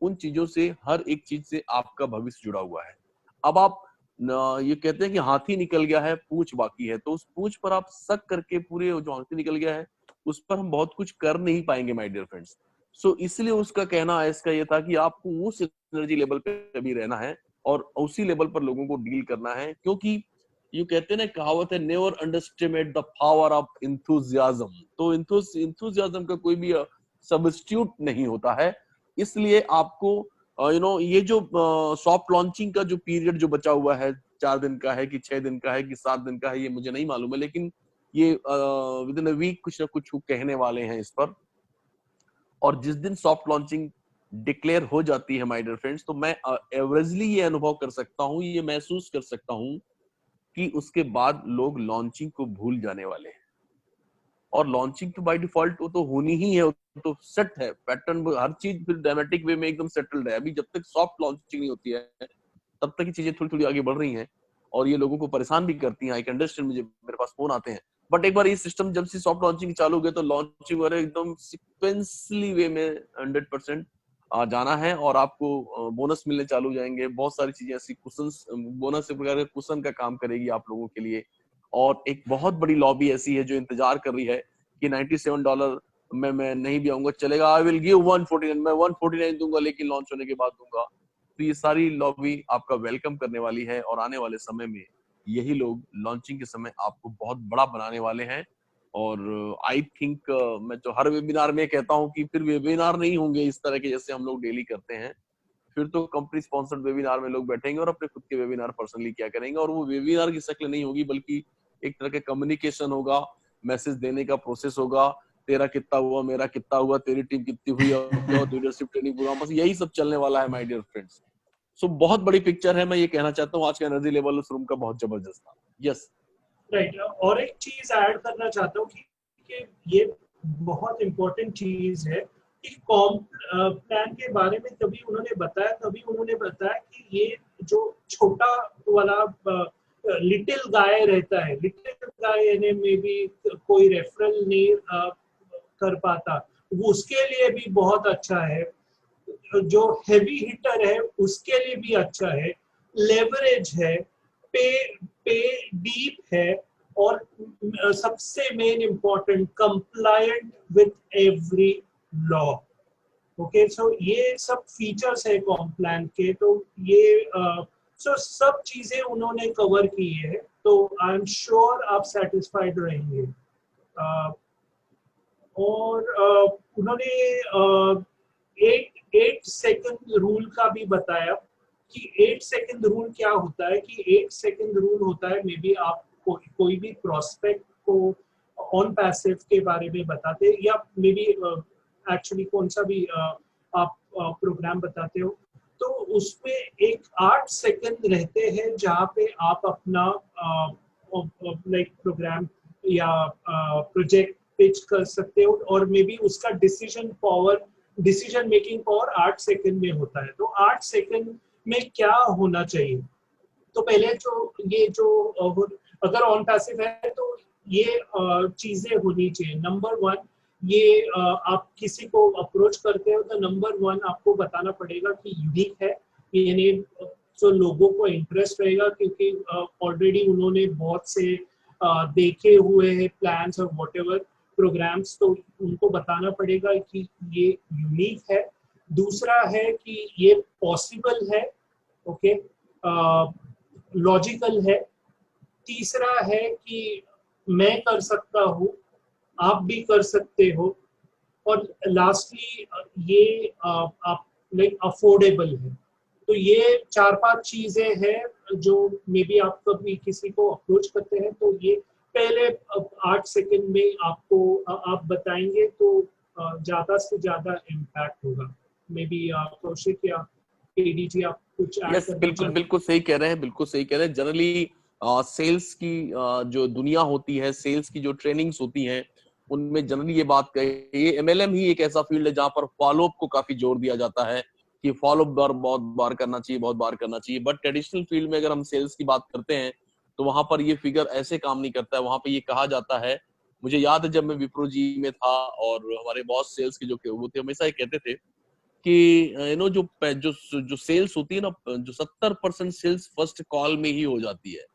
उन चीजों से हर एक चीज से आपका भविष्य जुड़ा हुआ है। अब आप ये कहते हैं कि हाथी निकल गया है, पूंछ बाकी है, तो उस पूंछ पर आप शक करके पूरे जो हाथी निकल गया है उस पर हम बहुत कुछ कर नहीं पाएंगे माय डियर फ्रेंड्स। सो इसलिए उसका कहना इसका ये था कि आपको उस एनर्जी लेवल पे भी रहना है और उसी लेवल पर लोगों को डील करना है। क्योंकि यू कहते हैं ना, कहावत है, never underestimate the power of enthusiasm. तो इंथुजियाज्म का कोई भी सब्स्टिट्यूट नहीं होता है। इसलिए आपको ये जो सॉफ्ट लॉन्चिंग का जो पीरियड जो बचा हुआ है, 4 दिन का है कि 6 दिन का है कि 7 दिन का है, ये मुझे नहीं मालूम है, लेकिन ये विद इन अ वीक कुछ ना कुछ कहने वाले हैं इस पर। और जिस दिन सॉफ्ट लॉन्चिंग डिक्लेयर हो जाती है माय डियर फ्रेंड्स, तो मैं एवरेजली ये अनुभव कर सकता हूँ, ये महसूस कर सकता हूँ कि उसके बाद लोग लॉन्चिंग को भूल जाने वाले हैं। और लॉन्चिंग तो बाय डिफॉल्ट वो तो होनी ही है, वो तो सेट है पैटर्न, हर चीज फिर ड्रामेटिक वे में एकदम सेटल्ड है। अभी जब तक सॉफ्ट लॉन्चिंग नहीं होती है तब तक ये चीजें थोड़ी थोड़ी आगे बढ़ रही हैं और ये लोगों को परेशान भी करती हैं। आई कैन अंडरस्टैंड, मुझे मेरे पास फोन आते हैं, बट एक बार ये सिस्टम जब से सॉफ्ट लॉन्चिंग चालू हो गया तो लॉन्चिंग वाले एकदम सिक्वेंसली वे में 100% जाना है और आपको बोनस मिलने चालू हो जाएंगे। बहुत सारी चीजें ऐसी कुशन बोनस प्रकार के कुशन का काम करेगी आप लोगों के लिए। और एक बहुत बड़ी लॉबी ऐसी है जो इंतजार कर रही है कि $97 में मैं नहीं भी आऊंगा चलेगा, आई विल गिव 149, मैं 149 दूंगा लेकिन लॉन्च होने के बाद दूंगा। तो ये सारी लॉबी आपका वेलकम करने वाली है और आने वाले समय में यही लोग लॉन्चिंग के समय आपको बहुत बड़ा बनाने वाले हैं। और आई थिंक मैं जो हर वेबिनार में कहता हूँ कि फिर वेबिनार नहीं होंगे इस तरह के जैसे हम लोग डेली करते हैं, फिर तो कंपनी स्पॉन्सर्ड वेबिनार में लोग बैठेंगे और अपने खुद के वेबिनार पर्सनली क्या करेंगे। और वो वेबिनार की शक्ल नहीं होगी बल्कि एक तरह का कम्युनिकेशन होगा, मैसेज देने का प्रोसेस होगा, तेरा कितना हुआ, मेरा कितना हुआ, तेरी टीम कितनी हुई, और क्या लीडरशिप ट्रेनिंग प्रोग्राम, बस यही सब चलने वाला है माय डियर फ्रेंड्स। सो बहुत बड़ी पिक्चर है, मैं ये कहना चाहता हूँ आज का एनर्जी लेवल उस रूम का बहुत जबरदस्त था। यस राइट, और एक चीज ऐड करना चाहता हूँ कि ये बहुत इम्पोर्टेंट चीज है कि कॉम्प प्लान के बारे में तभी उन्होंने बताया कि ये जो छोटा वाला लिटिल गाय रहता है, लिटिल गाय यानी मे बी कोई रेफरल नहीं कर पाता, वो उसके लिए भी बहुत अच्छा है, जो हेवी हिटर है उसके लिए भी अच्छा है, लेवरेज है, पे पे डीप है, और सबसे main important compliant with every law. Okay, so ये सब फीचर्स है कॉम्प्लान के, तो ये सब चीजें उन्होंने कवर की है, तो आई एम श्योर आप सेटिस्फाइड रहेंगे। और उन्होंने 8 सेकंड रूल का भी बताया कि 8 सेकंड रूल क्या होता है, कि 8 सेकंड रूल होता है, मे बी आप कोई भी प्रोस्पेक्ट को ऑन पैसिव के बारे में बताते, या मे बी एक्चुअली कौन सा भी आप प्रोग्राम बताते हो, तो उसमें एक 8 सेकंड रहते हैं जहाँ पे आप अपना लाइक प्रोग्राम या प्रोजेक्ट पिच कर सकते हो, और मे बी उसका डिसीजन मेकिंग पावर 8 सेकंड में होता है। तो 8 सेकंड में क्या होना चाहिए, तो पहले अगर ऑन पैसिव है तो ये चीजें होनी चाहिए। नंबर 1, ये आप किसी को अप्रोच करते हो तो नंबर 1 आपको बताना पड़ेगा कि यूनिक है, यानी तो लोगों को इंटरेस्ट रहेगा, क्योंकि ऑलरेडी उन्होंने बहुत से देखे हुए हैं प्लान्स और व्हाटएवर प्रोग्राम्स, तो उनको बताना पड़ेगा कि ये यूनिक है। दूसरा है कि ये पॉसिबल है, ओके, लॉजिकल है। तीसरा है कि मैं कर सकता हूँ, आप भी कर सकते हो, और लास्टली ये आप लाइक अफोर्डेबल है। तो ये 4-5 चीजें हैं जो मे बी आप कभी किसी को अप्रोच करते हैं तो ये पहले 8 सेकंड में आपको आप बताएंगे तो ज्यादा से ज्यादा इम्पैक्ट होगा। मे बी कौशिक या एडीजी आप कुछ ऐड यस, करना बिल्कुल चाहते हैं? बिल्कुल सही कह रहे हैं, बिल्कुल सही कह रहे हैं। जनरली सेल्स की जो दुनिया होती है, सेल्स की जो ट्रेनिंग्स होती हैं, उनमें जनरली ये बात कही, ये एमएलएम ही एक ऐसा फील्ड है जहां पर फॉलोअप को काफी जोर दिया जाता है कि फॉलोअप बहुत बार करना चाहिए, बहुत बार करना चाहिए। बट ट्रेडिशनल फील्ड में अगर हम सेल्स की बात करते हैं तो वहां पर ये फिगर ऐसे काम नहीं करता है। वहां पे ये कहा जाता है, मुझे याद है जब मैं विप्रो जी में था और हमारे बॉस सेल्स के जो वो थे, हमेशा ये कहते थे कि यू नो जो सेल्स होती है ना, जो 70% सेल्स फर्स्ट कॉल में ही हो जाती है,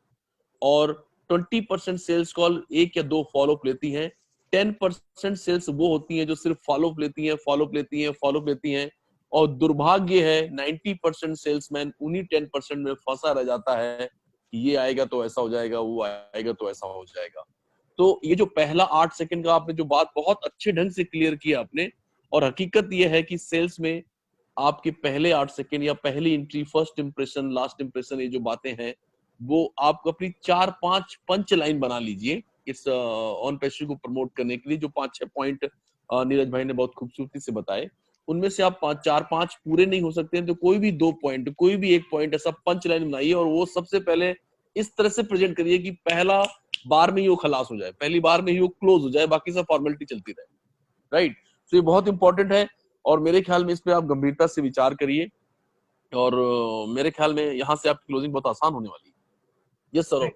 और 20% सेल्स कॉल 1 या 2 फॉलोअप लेती हैं। 10% सेल्स वो होती हैं जो सिर्फ फॉलोअप लेती हैं, फॉलोअप लेती हैं, फॉलोअप लेती हैं। और दुर्भाग्य है 90% सेल्समैन उन्हीं 10% में फंसा रह जाता है कि ये आएगा तो ऐसा हो जाएगा, वो आएगा तो ऐसा हो जाएगा। तो ये जो पहला 8 सेकंड का आपने जो बात बहुत अच्छे ढंग से क्लियर किया आपने, और हकीकत ये है कि सेल्स में आपके पहले 8 सेकंड या पहली entry, first impression, last impression, ये जो बातें हैं, वो आप अपनी 4-5 पंच लाइन बना लीजिए इस ऑन पैशन को प्रमोट करने के लिए। जो 5-6 पॉइंट नीरज भाई ने बहुत खूबसूरती से बताए, उनमें से आप 4-5 पूरे नहीं हो सकते हैं तो कोई भी 2 पॉइंट, कोई भी 1 पॉइंट ऐसा पंच लाइन बनाइए, और वो सबसे पहले इस तरह से प्रेजेंट करिए कि पहला बार में ही वो खलास हो जाए, पहली बार में ही वो क्लोज हो जाए, बाकी सब फॉर्मेलिटी चलती रहे। राइट, तो ये बहुत इंपॉर्टेंट है, और मेरे ख्याल में इस पे आप गंभीरता से विचार करिए, और मेरे ख्याल में यहाँ से आपकी क्लोजिंग बहुत आसान होने वाली है। Yes sir.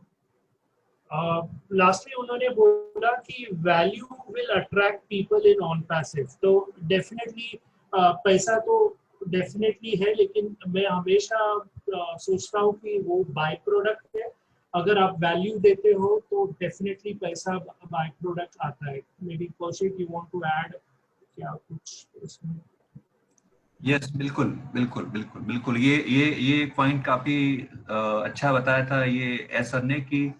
लास्टली उन्होंने बोला कि value will attract people in on passive, तो डेफिनेटली पैसा तो डेफिनेटली है, लेकिन मैं हमेशा सोचता हूँ कि वो बाय प्रोडक्ट है। अगर आप वैल्यू देते हो तो डेफिनेटली पैसा बाय प्रोडक्ट आता है। Maybe Kaushik you want to add क्या कुछ इसमें? यस, बिल्कुल बिल्कुल बिल्कुल बिल्कुल, ये पॉइंट काफी अच्छा बताया था ये एस सर ने कि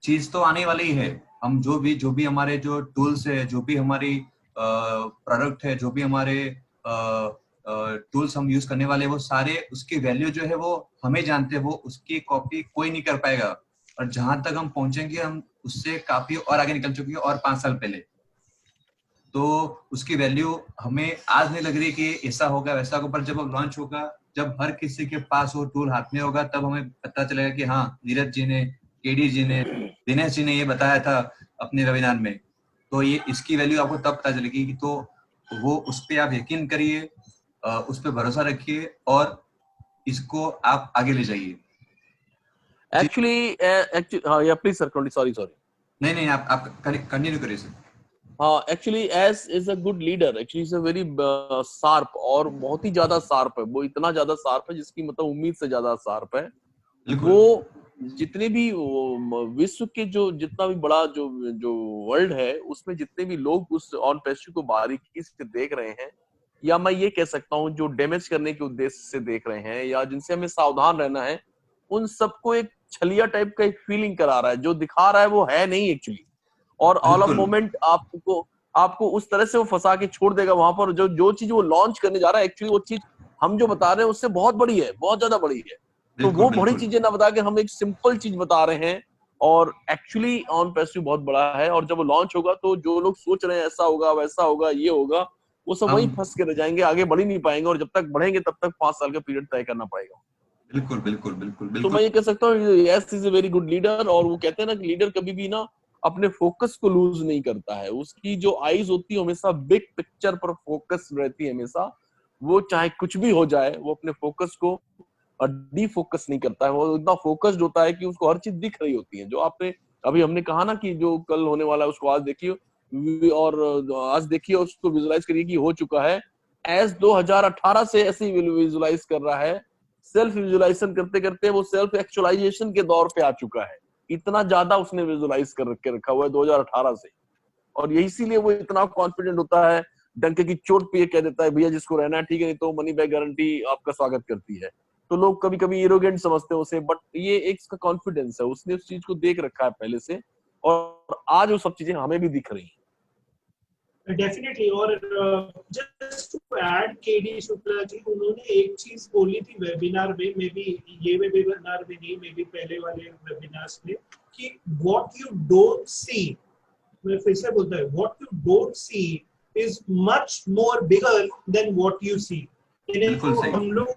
चीज तो आने वाली है। हम जो भी हमारे जो टूल्स है, जो भी हमारी प्रोडक्ट है, जो भी हमारे टूल्स हम यूज करने वाले, वो सारे उसकी वैल्यू जो है वो हमें जानते हैं, वो उसकी कॉपी कोई नहीं कर पाएगा। और जहां तक हम पहुंचेंगे हम उससे काफी और आगे निकल चुके हैं, और 5 साल पहले। तो उसकी वैल्यू हमें आज नहीं लग रही कि ऐसा होगा वैसा होगा, पर जब वो लॉन्च होगा, जब हर किसी के पास वो टूल हाथ में होगा, तब हमें पता चलेगा कि हाँ, नीरज जी ने, केडी जी ने, दिनेश जी ने ये बताया था अपने वेबिनार में। तो ये इसकी वैल्यू आपको तब पता चलेगी। तो वो उस पर आप यकीन करिए, उस पर भरोसा रखिए और इसको आप आगे ले जाइए। एक्चुअली हाँ, या प्लीज सर, सॉरी। नहीं, आप कंटिन्यू करिए सर। हाँ, actually S is a good leader, actually is a very sharp, और बहुत ही ज्यादा शार्प है वो, इतना ज्यादा शार्प है जिसकी मतलब उम्मीद से ज्यादा शार्प है वो। जितने भी विश्व के जो जितना भी बड़ा जो जो वर्ल्ड है, उसमें जितने भी लोग उस ऑन पेस्ट्री को बारीकी से देख रहे हैं, या मैं ये कह सकता हूँ जो डैमेज करने के उद्देश्य से देख रहे हैं, या जिनसे हमें सावधान रहना है, उन सबको एक छलिया टाइप का एक फीलिंग करा रहा है। जो दिखा रहा है वो है नहीं एक्चुअली, और ऑल ऑफ मोमेंट आपको उस तरह से वो फंसा के छोड़ देगा वहां पर। जो चीज वो लॉन्च करने जा रहा है, एक्चुअली वो चीज हम जो बता रहे हैं उससे बहुत बड़ी है, बहुत ज्यादा बड़ी है। तो वो बड़ी चीजें ना बता के हम एक सिंपल चीज बता रहे हैं, और एक्चुअली ऑन पेस्ट्री बहुत बड़ा है। और जब वो लॉन्च होगा तो जो लोग सोच रहे हैं ऐसा होगा वैसा होगा ये होगा, वो सब वहीं फंस के रह जाएंगे, आगे बढ़ ही नहीं पाएंगे, और जब तक बढ़ेंगे तब तक 5 साल का पीरियड तय करना पड़ेगा। बिल्कुल। तो मैं ये कह सकता हूँ yes is a very good leader. और वो कहते हैं ना कि लीडर कभी भी ना अपने फोकस को लूज नहीं करता है, उसकी जो आईज होती है हमेशा बिग पिक्चर पर फोकस रहती है हमेशा। वो चाहे कुछ भी हो जाए, वो अपने फोकस को डीफोकस नहीं करता है, वो इतना फोकस्ड होता है कि उसको हर चीज दिख रही होती है। जो आपने अभी हमने कहा ना कि जो कल होने वाला है उसको आज देखिए, और आज देखिए उसको विजुलाइज करिए कि हो चुका है। एस 2018 से ऐसे विजुलाइज कर रहा है, सेल्फ विजुलाइजेशन करते करते वो सेल्फ एक्चुअलाइजेशन के दौर पे आ चुका है। इतना ज्यादा उसने विजुलाइज कर रखा हुआ है 2018 से, और यही इसीलिए वो इतना कॉन्फिडेंट होता है, डंके की चोट पे ये कह देता है भैया जिसको रहना है ठीक है, नहीं तो मनी बैक गारंटी आपका स्वागत करती है। तो लोग कभी कभी एरोगेंट समझते हैं उसे, बट ये एक इसका कॉन्फिडेंस है, उसने उस चीज को देख रखा है पहले से, और आज वो सब चीजें हमें भी दिख रही हैं। डेफिनेटली। और just to add, KD Shukla ji, उन्होंने एक चीज बोली थी वेबिनार में, मे बी ये वेबिनार में नहीं, मे बी पहले वाले वेबिनार्स में, कि व्हाट यू डोंट सी, मैं फिर से बोलता हूँ, what you don't see is much more bigger than what you see. बिल्कुल सही। हम लोग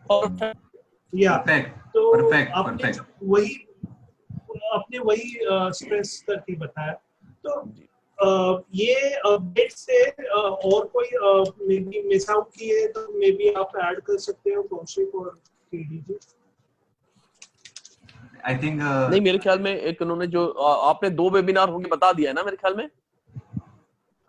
या तो आपने वही स्ट्रेस करके बताया। तो ये अपडेट से और कोई मे बी मिस आउट की है तो मे बी आप ऐड कर सकते हो, कौशिक और केडी जी। आई थिंक नहीं, मेरे ख्याल में एक उन्होंने जो आपने 2 वेबिनार होंगे बता दिया है ना मेरे ख्याल में।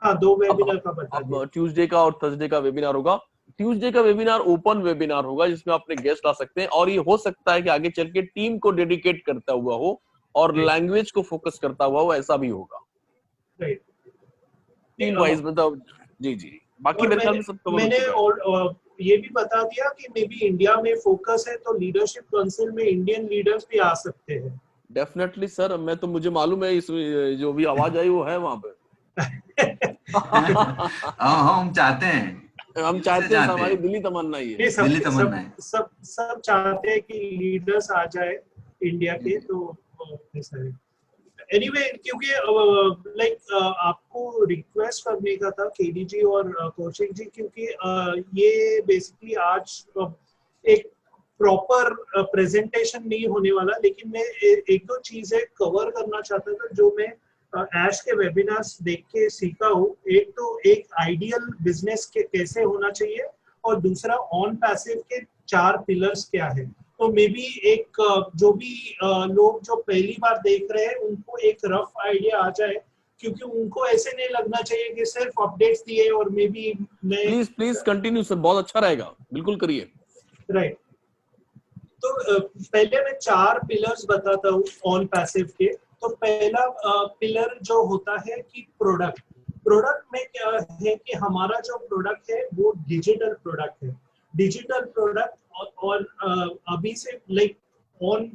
हाँ, 2 वेबिनार का बता दिया। अब ट्यूसडे का और थर्सडे का वेबिनार होगा। ट्यूसडे का वेबिनार ओपन वेबिनार होगा जिसमें अपने गेस्ट आ सकते हैं, और ये हो सकता है कि आगे चल के टीम को डेडिकेट करता हुआ हो और लैंग्वेज को फोकस करता हुआ हो, ऐसा भी होगा टीम वाइज। मतलब जी बाकी मेरे ख्याल में सब कवर हो चुका है। मैंने और ये भी बता दिया कि मे बी इंडिया में फोकस है तो लीडरशिप काउंसिल में इंडियन लीडर्स भी आ सकते हैं। डेफिनेटली सर, मैं तो मुझे मालूम है, इस जो भी आवाज आई वो है वहां पे। हम चाहते हैं, हम चाहते हैं, हमारी दिली तमन्ना ही है। सब चाहते हैं कि लीडर्स आ जाए इंडिया के, तो ऐसा है। एनीवे, क्योंकि लाइक आपको रिक्वेस्ट करने का था केडी जी और कौशिक जी, क्योंकि ये बेसिकली आज एक प्रॉपर प्रेजेंटेशन नहीं होने वाला, लेकिन मैं एक दो चीजें कवर करना चाहता था जो मैं ऐश के वेबिनार्स देख के सीखा हूँ। एक तो एक आइडियल बिजनेस के कैसे होना चाहिए, और दूसरा ऑन पैसिव के 4 पिलर्स क्या है। तो मे बी एक जो भी लोग जो पहली बार देख रहे हैं उनको एक रफ आइडिया आ जाए, क्योंकि उनको ऐसे नहीं लगना चाहिए कि सिर्फ अपडेट्स दिए और may be please continue sir, बहुत अच्छा रहेगा, बिल्कुल करिए। राइट। तो पहले मैं 4 पिलर्स बताता हूँ ऑन पैसिव के। तो पहला पिलर जो होता है कि प्रोडक्ट में क्या है कि हमारा जो प्रोडक्ट है वो डिजिटल प्रोडक्ट है। डिजिटल प्रोडक्ट और अभी से लाइक ऑन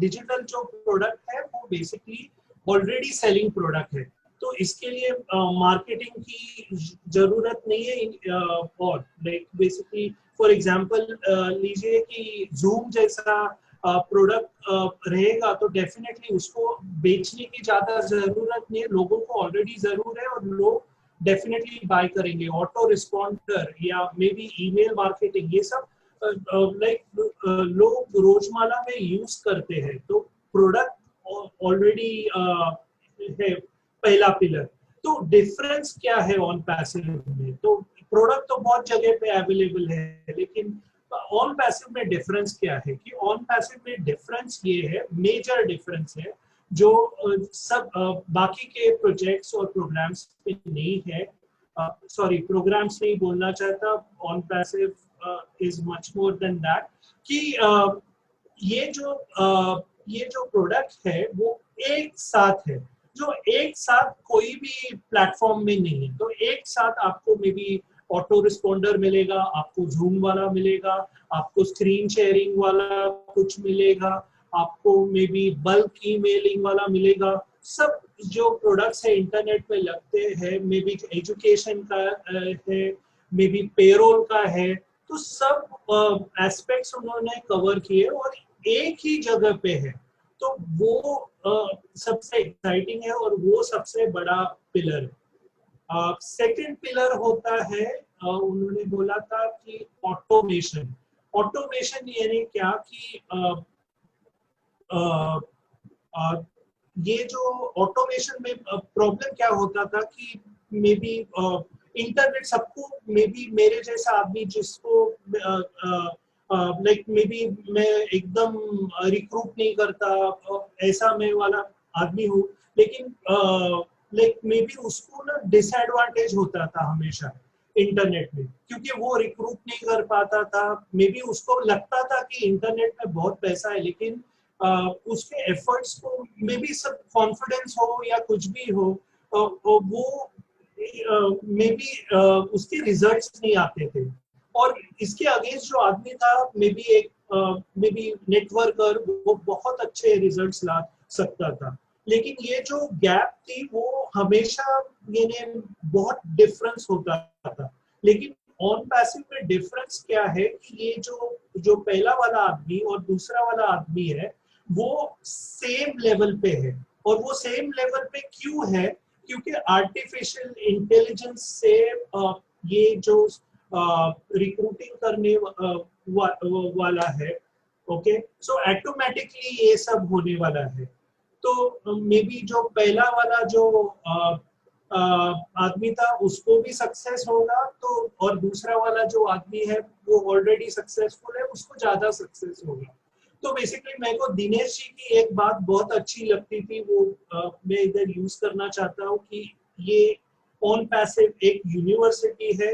डिजिटल जो प्रोडक्ट है वो बेसिकली ऑलरेडी सेलिंग प्रोडक्ट है, तो इसके लिए मार्केटिंग की जरूरत नहीं है। और लाइक बेसिकली फॉर एग्जांपल लीजिए कि जूम जैसा प्रोडक्ट रहेगा तो डेफिनेटली उसको बेचने की ज्यादा जरूरत नहीं है, लोगों को ऑलरेडी जरूर है और लोग डेफिनेटली बाय करेंगे। ऑटो रिस्पॉन्डर या मे बी ईमेल मार्केटिंग, ये सब लोग रोजमर्रा में यूज करते हैं। तो प्रोडक्ट ऑलरेडी है पहला पिलर। तो डिफरेंस क्या है ऑन पैसिव में? तो प्रोडक्ट तो बहुत जगह पे अवेलेबल है, लेकिन ऑन पैसिव में डिफरेंस क्या है? कि ऑन पैसिव में डिफरेंस ये है, मेजर डिफरेंस है, जो सब बाकी के प्रोजेक्ट्स और प्रोग्राम्स पे नहीं है। सॉरी, प्रोग्राम्स नहीं बोलना चाहता, on passive is much more than that. कि ये जो प्रोडक्ट है वो एक साथ है, जो एक साथ कोई भी प्लेटफॉर्म में नहीं है। तो एक साथ आपको मे बी ऑटो रिस्पॉन्डर मिलेगा, आपको जूम वाला मिलेगा, आपको स्क्रीन शेयरिंग वाला कुछ मिलेगा, आपको मे बी बल्क ईमेलिंग वाला मिलेगा। सब जो प्रोडक्ट्स है इंटरनेट पे लगते हैं, मे बी एजुकेशन का है, मे बी पेरोल का है, तो सब एस्पेक्ट्स उन्होंने कवर किए और एक ही जगह पे है। तो वो सबसे एक्साइटिंग है और वो सबसे बड़ा पिलर है। सेकंड पिलर होता है, उन्होंने बोला था कि ऑटोमेशन। ऑटोमेशन यानी क्या कि ये जो ऑटोमेशन में प्रॉब्लम क्या होता था कि मे बी इंटरनेट सबको, मे बी मेरे जैसा आदमी जिसको लाइक मे बी मैं एकदम रिक्रूट नहीं करता, ऐसा मैं वाला आदमी हूँ, लेकिन लाइक मे बी उसको ना डिसएडवांटेज होता था हमेशा इंटरनेट में, क्योंकि वो रिक्रूट नहीं कर पाता था। मे बी उसको लगता था कि इंटरनेट में बहुत पैसा है, लेकिन उसके एफर्ट्स को मे बी सब कॉन्फिडेंस हो या कुछ भी हो, वो मे बी उसके रिजल्ट्स नहीं आते थे। और इसके अगेंस्ट जो आदमी था, मे बी नेटवर्कर, वो बहुत अच्छे रिजल्ट्स ला सकता था। लेकिन ये जो गैप थी वो हमेशा यानी बहुत डिफरेंस होता था। लेकिन ऑन पैसिव में डिफरेंस क्या है कि ये जो पहला वाला आदमी और दूसरा वाला आदमी है वो सेम लेवल पे है। और वो सेम लेवल पे क्यों है? क्योंकि आर्टिफिशियल इंटेलिजेंस से ये जो रिक्रूटिंग करने वाला है, ओके, सो ऑटोमेटिकली ये सब होने वाला है। तो मे बी जो पहला वाला जो आदमी था उसको भी सक्सेस होगा, तो और दूसरा वाला जो आदमी है वो ऑलरेडी सक्सेसफुल है, उसको ज्यादा सक्सेस होगा। तो बेसिकली मेरे को दिनेश जी की एक बात बहुत अच्छी लगती थी, वो मैं इधर यूज करना चाहता हूँ कि ये ऑन पैसिव एक यूनिवर्सिटी है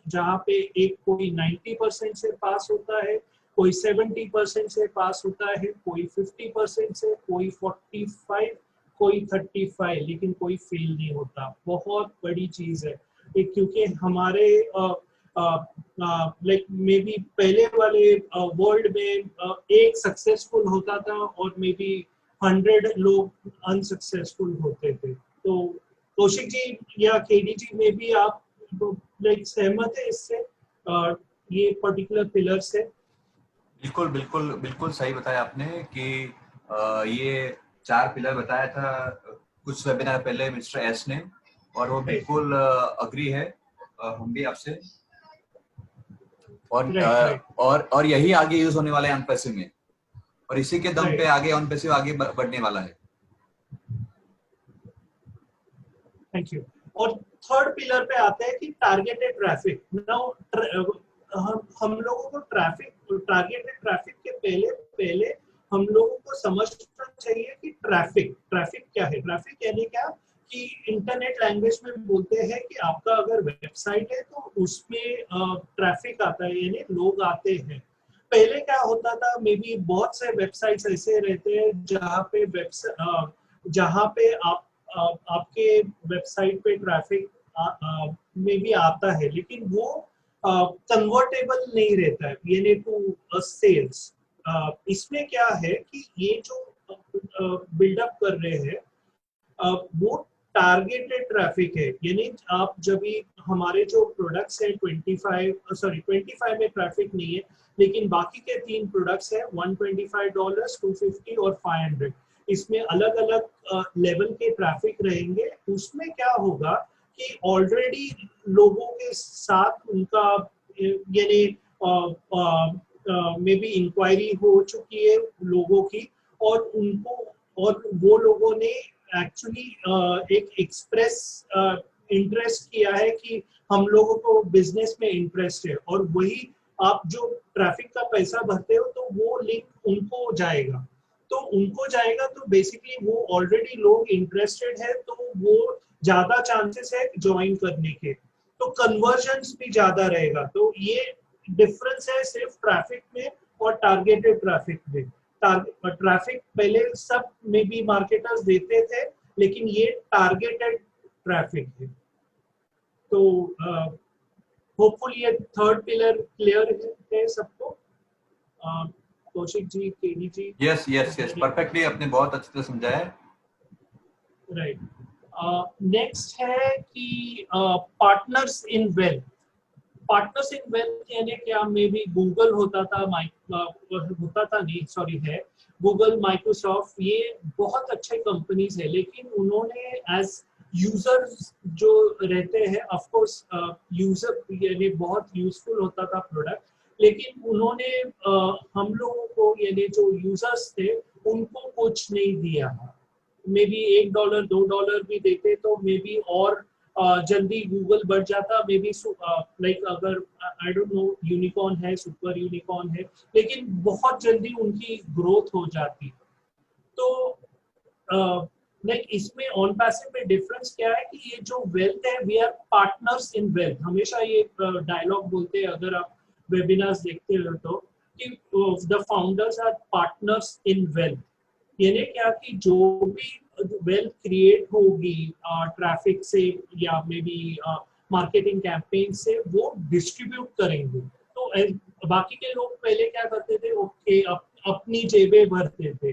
जहाँ पे एक कोई 90% से पास होता है, कोई 70% से पास होता है, कोई 50% से, कोई 45, कोई 35, लेकिन कोई फेल नहीं होता। बहुत बड़ी चीज है, क्योंकि हमारे लाइक मे बी पहले वाले वर्ल्ड में एक सक्सेसफुल होता था और मे बी 100 लोग अनसक्सेसफुल होते थे। तो कौशिक जी या केडी जी में भी आप लाइक सहमत है इससे, ये पर्टिकुलर पिलर से? बिल्कुल बिल्कुल बिल्कुल सही बताया आपने कि ये 4 पिलर बताया था कुछ वेबिनार पहले मिस्टर एस ने, और वो बिल्कुल अग्री है हम भी आपसे। और यही आगे यूज होने वाला है ऑन पैसिव में, और इसी के दम पे आगे ऑन पैसिव आगे बढ़ने वाला है। Thank you. और थर्ड पिलर पे आते हैं कि टारगेटेड ट्रैफिक। नाउ हम लोगों को टारगेटेड ट्रैफिक के पहले हम लोगों को समझना चाहिए कि ट्रैफिक क्या है। ट्रैफिक यानी क्या कि इंटरनेट लैंग्वेज में बोलते हैं कि आपका अगर वेबसाइट है तो उसमें ट्रैफिक आता है, यानी लोग आते हैं। पहले क्या होता था, मे बी बहुत से वेबसाइट्स ऐसे रहते हैं जहाँ पे आपके वेबसाइट पे ट्रैफिक में भी आता है, लेकिन वो कन्वर्टेबल नहीं रहता है, यानी टू सेल्स। इसमें क्या है कि ये जो बिल्डअप कर रहे हैं वो टारगेटेड ट्रैफिक है। यानी आप जब भी हमारे जो प्रोडक्ट्स हैं 25 में ट्रैफिक नहीं है, लेकिन बाकी के 3 प्रोडक्ट्स हैं $125, $250 और $500। इसमें अलग अलग लेवल के ट्रैफिक रहेंगे। उसमें क्या होगा कि ऑलरेडी लोगों के साथ उनका यानी मे बी इंक्वायरी हो चुकी है लोगों की, और उनको और वो लोगों ने एक्चुअली एक एक्सप्रेस इंटरेस्ट किया है कि हम लोगों को बिजनेस में इंटरेस्ट है, और वही आप जो ट्रैफिक का पैसा भरते हो तो वो लिंक उनको जाएगा, तो बेसिकली वो ऑलरेडी लोग इंटरेस्टेड है, तो वो ज्यादा चांसेस है ज्वाइन करने के, तो कन्वर्जन्स भी ज्यादा रहेगा। तो ये डिफरेंस है सिर्फ ट्रैफिक में और टारगेटेड ट्रैफिक में। ट्रैफिक पहले सब में भी मार्केटर्स देते थे, लेकिन ये टारगेटेड ट्रैफिक है। तो होपफुली ये थर्ड पिलर क्लियर है सबको। कौशिक जी, केडी जी। यस यस यस, परफेक्टली, आपने बहुत अच्छे से समझाया है। राइट। नेक्स्ट है कि partners in wealth. Partners in wealth यानी क्या, मे बी गूगल होता था, गूगल, माइक्रोसॉफ्ट, ये बहुत अच्छे कंपनीज है, लेकिन उन्होंने एज यूजर्स जो रहते हैं, ऑफ कोर्स यूजर यानी बहुत यूजफुल होता था प्रोडक्ट, लेकिन उन्होंने हम लोगों को यानी जो यूजर्स थे उनको कुछ नहीं दिया। मे बी $1 $2 भी देते तो मे बी और जल्दी गूगल बढ़ जाता, मे बी लाइक अगर आई डोंट नो यूनिकॉर्न है, सुपर यूनिकॉर्न है, लेकिन बहुत जल्दी उनकी ग्रोथ हो जाती। तो लाइक इसमें ऑन पैसिव में डिफरेंस क्या है कि ये जो वेल्थ है, we are partners in wealth, हमेशा ये डायलॉग बोलते हैं अगर आप वेबिनार्स देखते हो तो, कि the founders are partners in wealth. यानी क्या कि जो भी वेल्थ क्रिएट होगी ट्रैफिक से या मे बी मार्केटिंग कैंपेन से, वो डिस्ट्रीब्यूट करेंगे। तो बाकी के लोग पहले क्या करते थे, ओके अपनी जेबें भरते थे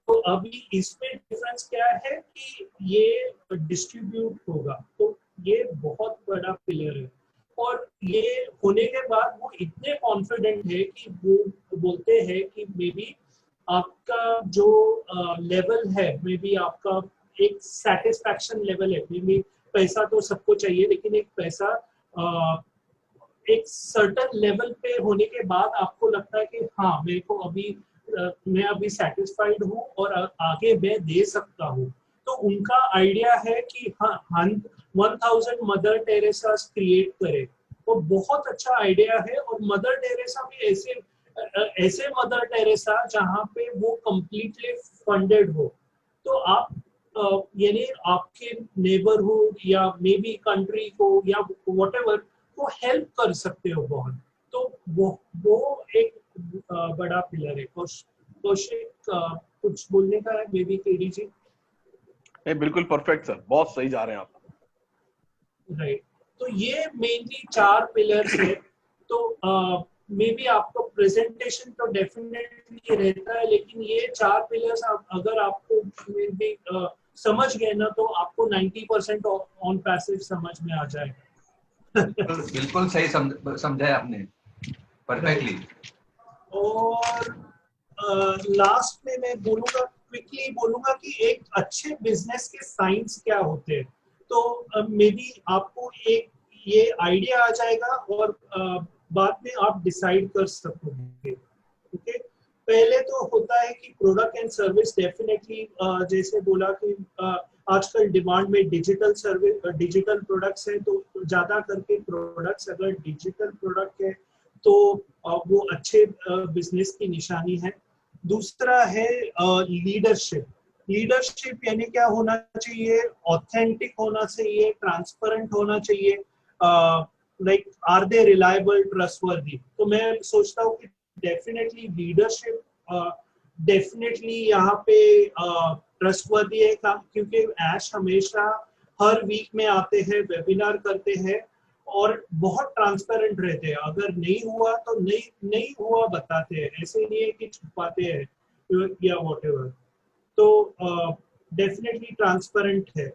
तो अभी इसमें डिफरेंस क्या है कि ये डिस्ट्रीब्यूट होगा, तो ये बहुत बड़ा पिलर है। और ये होने के बाद वो इतने कॉन्फिडेंट है कि वो बोलते हैं कि मे बी आपका जो लेवल है, मे बी आपका एक सेटिस्फैक्शन लेवल है, मे बी पैसा तो सबको चाहिए, लेकिन एक पैसा एक सर्टेन लेवल पे होने के बाद आपको लगता है कि हाँ मेरे को अभी मैं अभी सेटिस्फाइड हूँ और आगे मैं दे सकता हूँ। तो उनका आइडिया है कि हाँ 1000 मदर टेरेसा क्रिएट करे, वो बहुत अच्छा आइडिया है। और मदर टेरेसा भी ऐसे मदर टेरेसा जहाँ पे वो कंप्लीटली फंडेड हो, तो आप यानी आपके नेबरहुड या मे बी कंट्री को या व्हाटएवर को हेल्प कर सकते हो बहुत। तो वो एक बड़ा पिलर है। कौशिक कुछ बोलने का है, मे बी केडी जी? बिल्कुल परफेक्ट सर, बहुत सही जा रहे हैं आप। राइट, तो ये मेनली 4 पिलर्स है। तो मे बी आपको प्रेजेंटेशन तो डेफिनेटली रहता है, लेकिन ये 4 पिलर्स अगर आपको मे बी समझ गए ना, तो आपको 90% ऑन पैसिव समझ में आ जाएगा बिल्कुल सही समझाया आपने, परफेक्टली। और लास्ट में मैं क्विकली बोलूंगा कि एक अच्छे बिजनेस के साइंस क्या होते हैं। तो मे बी आपको एक ये आइडिया आ जाएगा और बाद में आप डिसाइड कर सकोगे। ओके, पहले तो होता है कि प्रोडक्ट एंड सर्विस, डेफिनेटली जैसे बोला कि आजकल डिमांड में डिजिटल डिजिटल प्रोडक्ट्स है, तो ज्यादा करके प्रोडक्ट्स अगर डिजिटल प्रोडक्ट है तो वो अच्छे बिजनेस की निशानी है। दूसरा है लीडरशिप यानी क्या होना चाहिए, ऑथेंटिक होना चाहिए, ट्रांसपेरेंट होना चाहिए, like are they reliable, trustworthy. तो मैं सोचता हूँ कि डेफिनेटली लीडरशिप डेफिनेटली यहाँ पे ट्रस्टवर्दी है, क्योंकि ऐश हमेशा हर वीक में आते हैं, वेबिनार करते हैं और बहुत ट्रांसपेरेंट रहते हैं। अगर नहीं हुआ तो नहीं हुआ बताते हैं, ऐसे नहीं है कि छुपाते हैं या व्हाटएवर। तो डेफिनेटली ट्रांसपेरेंट है।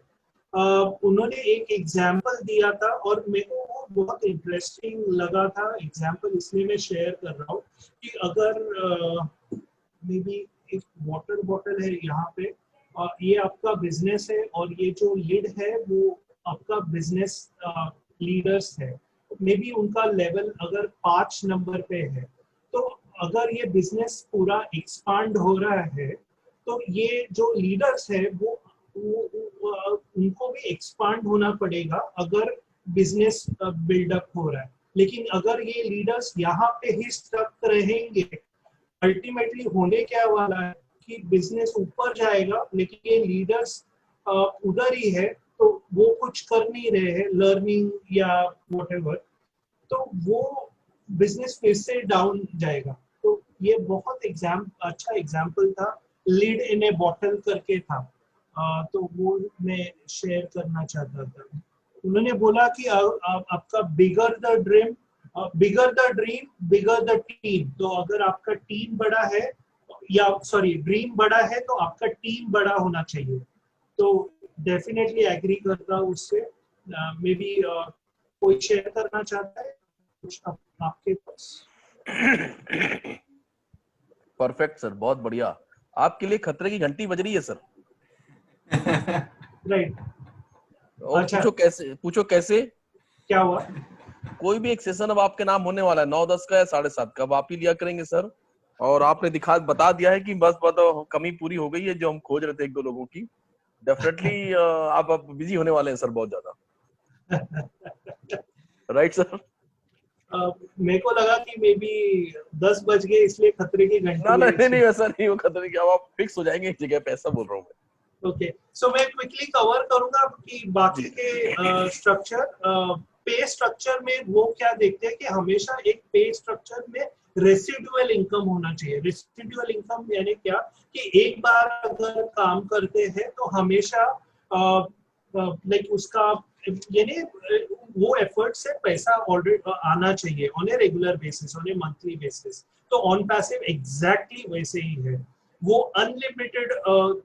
उन्होंने एक एग्जाम्पल दिया था और मेरे को वो बहुत इंटरेस्टिंग लगा था एग्जाम्पल, इसलिए मैं शेयर कर रहा हूँ कि अगर मे बी एक वाटर बॉटल है यहाँ पे, ये आपका बिजनेस है और ये जो लिड है वो आपका बिजनेस लीडर्स है, मे बी उनका लेवल अगर 5 नंबर पे है, तो अगर ये बिजनेस पूरा एक्सपांड हो रहा है तो ये जो लीडर्स है उनको भी एक्सपांड होना पड़ेगा अगर बिजनेस बिल्डअप हो रहा है। लेकिन अगर ये लीडर्स यहाँ पे ही स्टक रहेंगे, अल्टीमेटली होने क्या वाला है कि बिजनेस ऊपर जाएगा लेकिन ये लीडर्स उधर ही है, तो वो कुछ कर नहीं रहे हैं लर्निंग या व्हाटएवर, तो वो बिजनेस फिर से डाउन जाएगा। तो ये बहुत अच्छा एग्जाम्पल था, लीड इन ए बॉटल करके था, तो वो मैं शेयर करना चाहता था। उन्होंने बोला कि आपका bigger the dream bigger the team, तो अगर आपका टीम बड़ा है या सॉरी ड्रीम बड़ा है तो आपका टीम बड़ा होना चाहिए। तो डेफिनेटली एग्री करता हूँ उससे। मे बी कोई शेयर करना चाहता है कुछ आपके पास? परफेक्ट सर, बहुत बढ़िया। आपके लिए खतरे की घंटी बज रही है सर। राइट। और अच्छा, पूछो कैसे। क्या हुआ? कोई भी एक सेशन अब आपके नाम होने वाला है 9-10 का या 7:30 का, अब आप ही लिया करेंगे सर। और आपने बता दिया है कि बस बताओ कमी पूरी हो गई है जो हम खोज रहे थे 1-2 लोगों की। डेफिनेटली आप बिजी होने वाले हैं सर बहुत ज्यादा। Right sir. मेरे को लगा कि मे बी 10 बज गए इसलिए खतरे की घंटी नहीं वैसा नहीं, वो खतरे की, अब आप फिक्स हो जाएंगे एक जगह पे, ऐसा बोल रहा हूँ मैं। ओके, सो मैं क्विकली कवर करूंगा कि बाकी के स्ट्रक्चर। पे स्ट्रक्चर में वो क्या देखते हैं कि हमेशा एक पे स्ट्रक्चर में रेसिडुअल इनकम होना चाहिए। रेसिडुअल इनकम यानी क्या कि एक बार अगर काम करते हैं तो हमेशा लाइक उसका यानी वो एफर्ट से पैसा ऑलरेडी आना चाहिए on a regular basis, on A monthly basis. तो ऑन पैसिव एग्जैक्टली वैसे ही है, वो अनलिमिटेड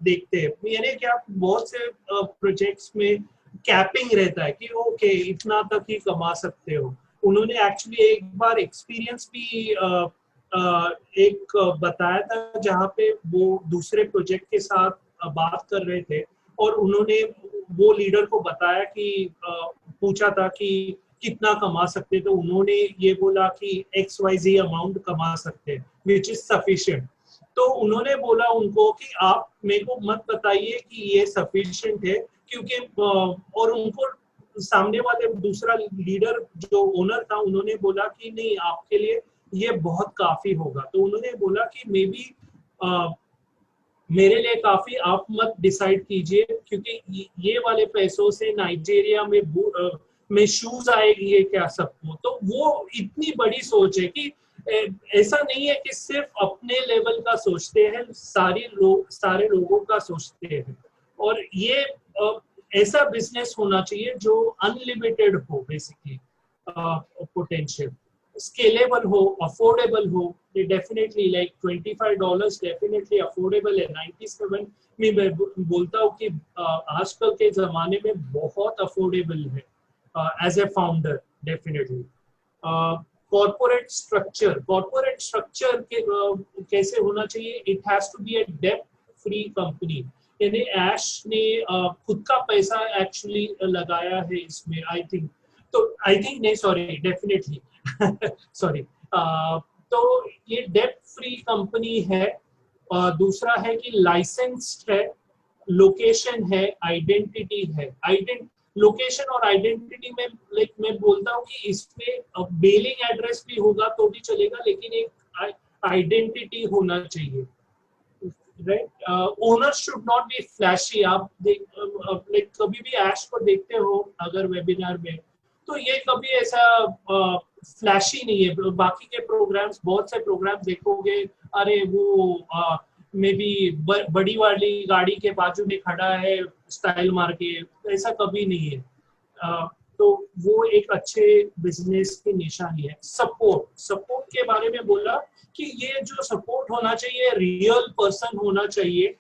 देखते हैं। यानी कि आप बहुत से प्रोजेक्ट्स में कैपिंग रहता है कि ओके इतना तक ही कमा सकते हो। उन्होंने एक्चुअली एक बार एक्सपीरियंस भी एक बताया था जहाँ पे वो दूसरे प्रोजेक्ट के साथ बात कर रहे थे और उन्होंने वो लीडर को बताया कि पूछा था कि कितना कमा सकते, तो उन्होंने ये बोला कि XYZ अमाउंट कमा सकते हैं विच इज सफिशिएंट। तो उन्होंने बोला उनको कि आप मेरे को मत बताइए कि ये सफिशिएंट है, क्योंकि और उनको सामने वाले दूसरा लीडर जो ओनर था उन्होंने बोला कि नहीं आपके लिए ये बहुत काफी होगा। तो उन्होंने बोला कि मे बी मेरे लिए काफी, आप मत डिसाइड कीजिए क्योंकि ये वाले पैसों से नाइजीरिया में शूज आएगी ये क्या सबको। तो वो इतनी बड़ी सोच है कि ऐसा नहीं है कि सिर्फ अपने लेवल का सोचते हैं, सारे लोगों का सोचते हैं। और ये ऐसा बिजनेस होना चाहिए जो अनलिमिटेड हो, बेसिकली पोटेंशियल, स्केलेबल हो, अफोर्डेबल हो। डेफिनेटली लाइक $25 डेफिनेटली अफोर्डेबल है। 97 में मैं बोलता हूँ कि आजकल के जमाने में बहुत अफोर्डेबल है as a founder. Definitely corporate structure कैसे होना चाहिए? It has to be a डेब्ट फ्री कंपनी। यानी ऐश ने खुद का पैसा एक्चुअली लगाया है इसमें, आई थिंक नहीं, सॉरी, डेफिनेटली सॉरी। तो ये डेब्ट फ्री कंपनी है। दूसरा है कि लाइसेंस्ड है, लोकेशन है, आइडेंटिटी है। लोकेशन और आइडेंटिटी में लाइक मैं बोलता हूँ कि इसमें बेलिंग एड्रेस भी होगा तो भी चलेगा, लेकिन एक आइडेंटिटी होना चाहिए, right? Owner should not be flashy. आप लाइक कभी भी ऐश को देखते हो अगर वेबिनार में, तो ये कभी ऐसा फ्लैशी नहीं है। बाकी के प्रोग्राम्स, बहुत से प्रोग्राम देखोगे, अरे वो मे बी बड़ी वाली गाड़ी के बाजू में खड़ा है स्टाइल मार के, ऐसा कभी नहीं है। तो वो एक अच्छे बिजनेस की निशानी है। सपोर्ट के बारे में बोला कि ये जो सपोर्ट होना चाहिए रियल पर्सन होना चाहिए।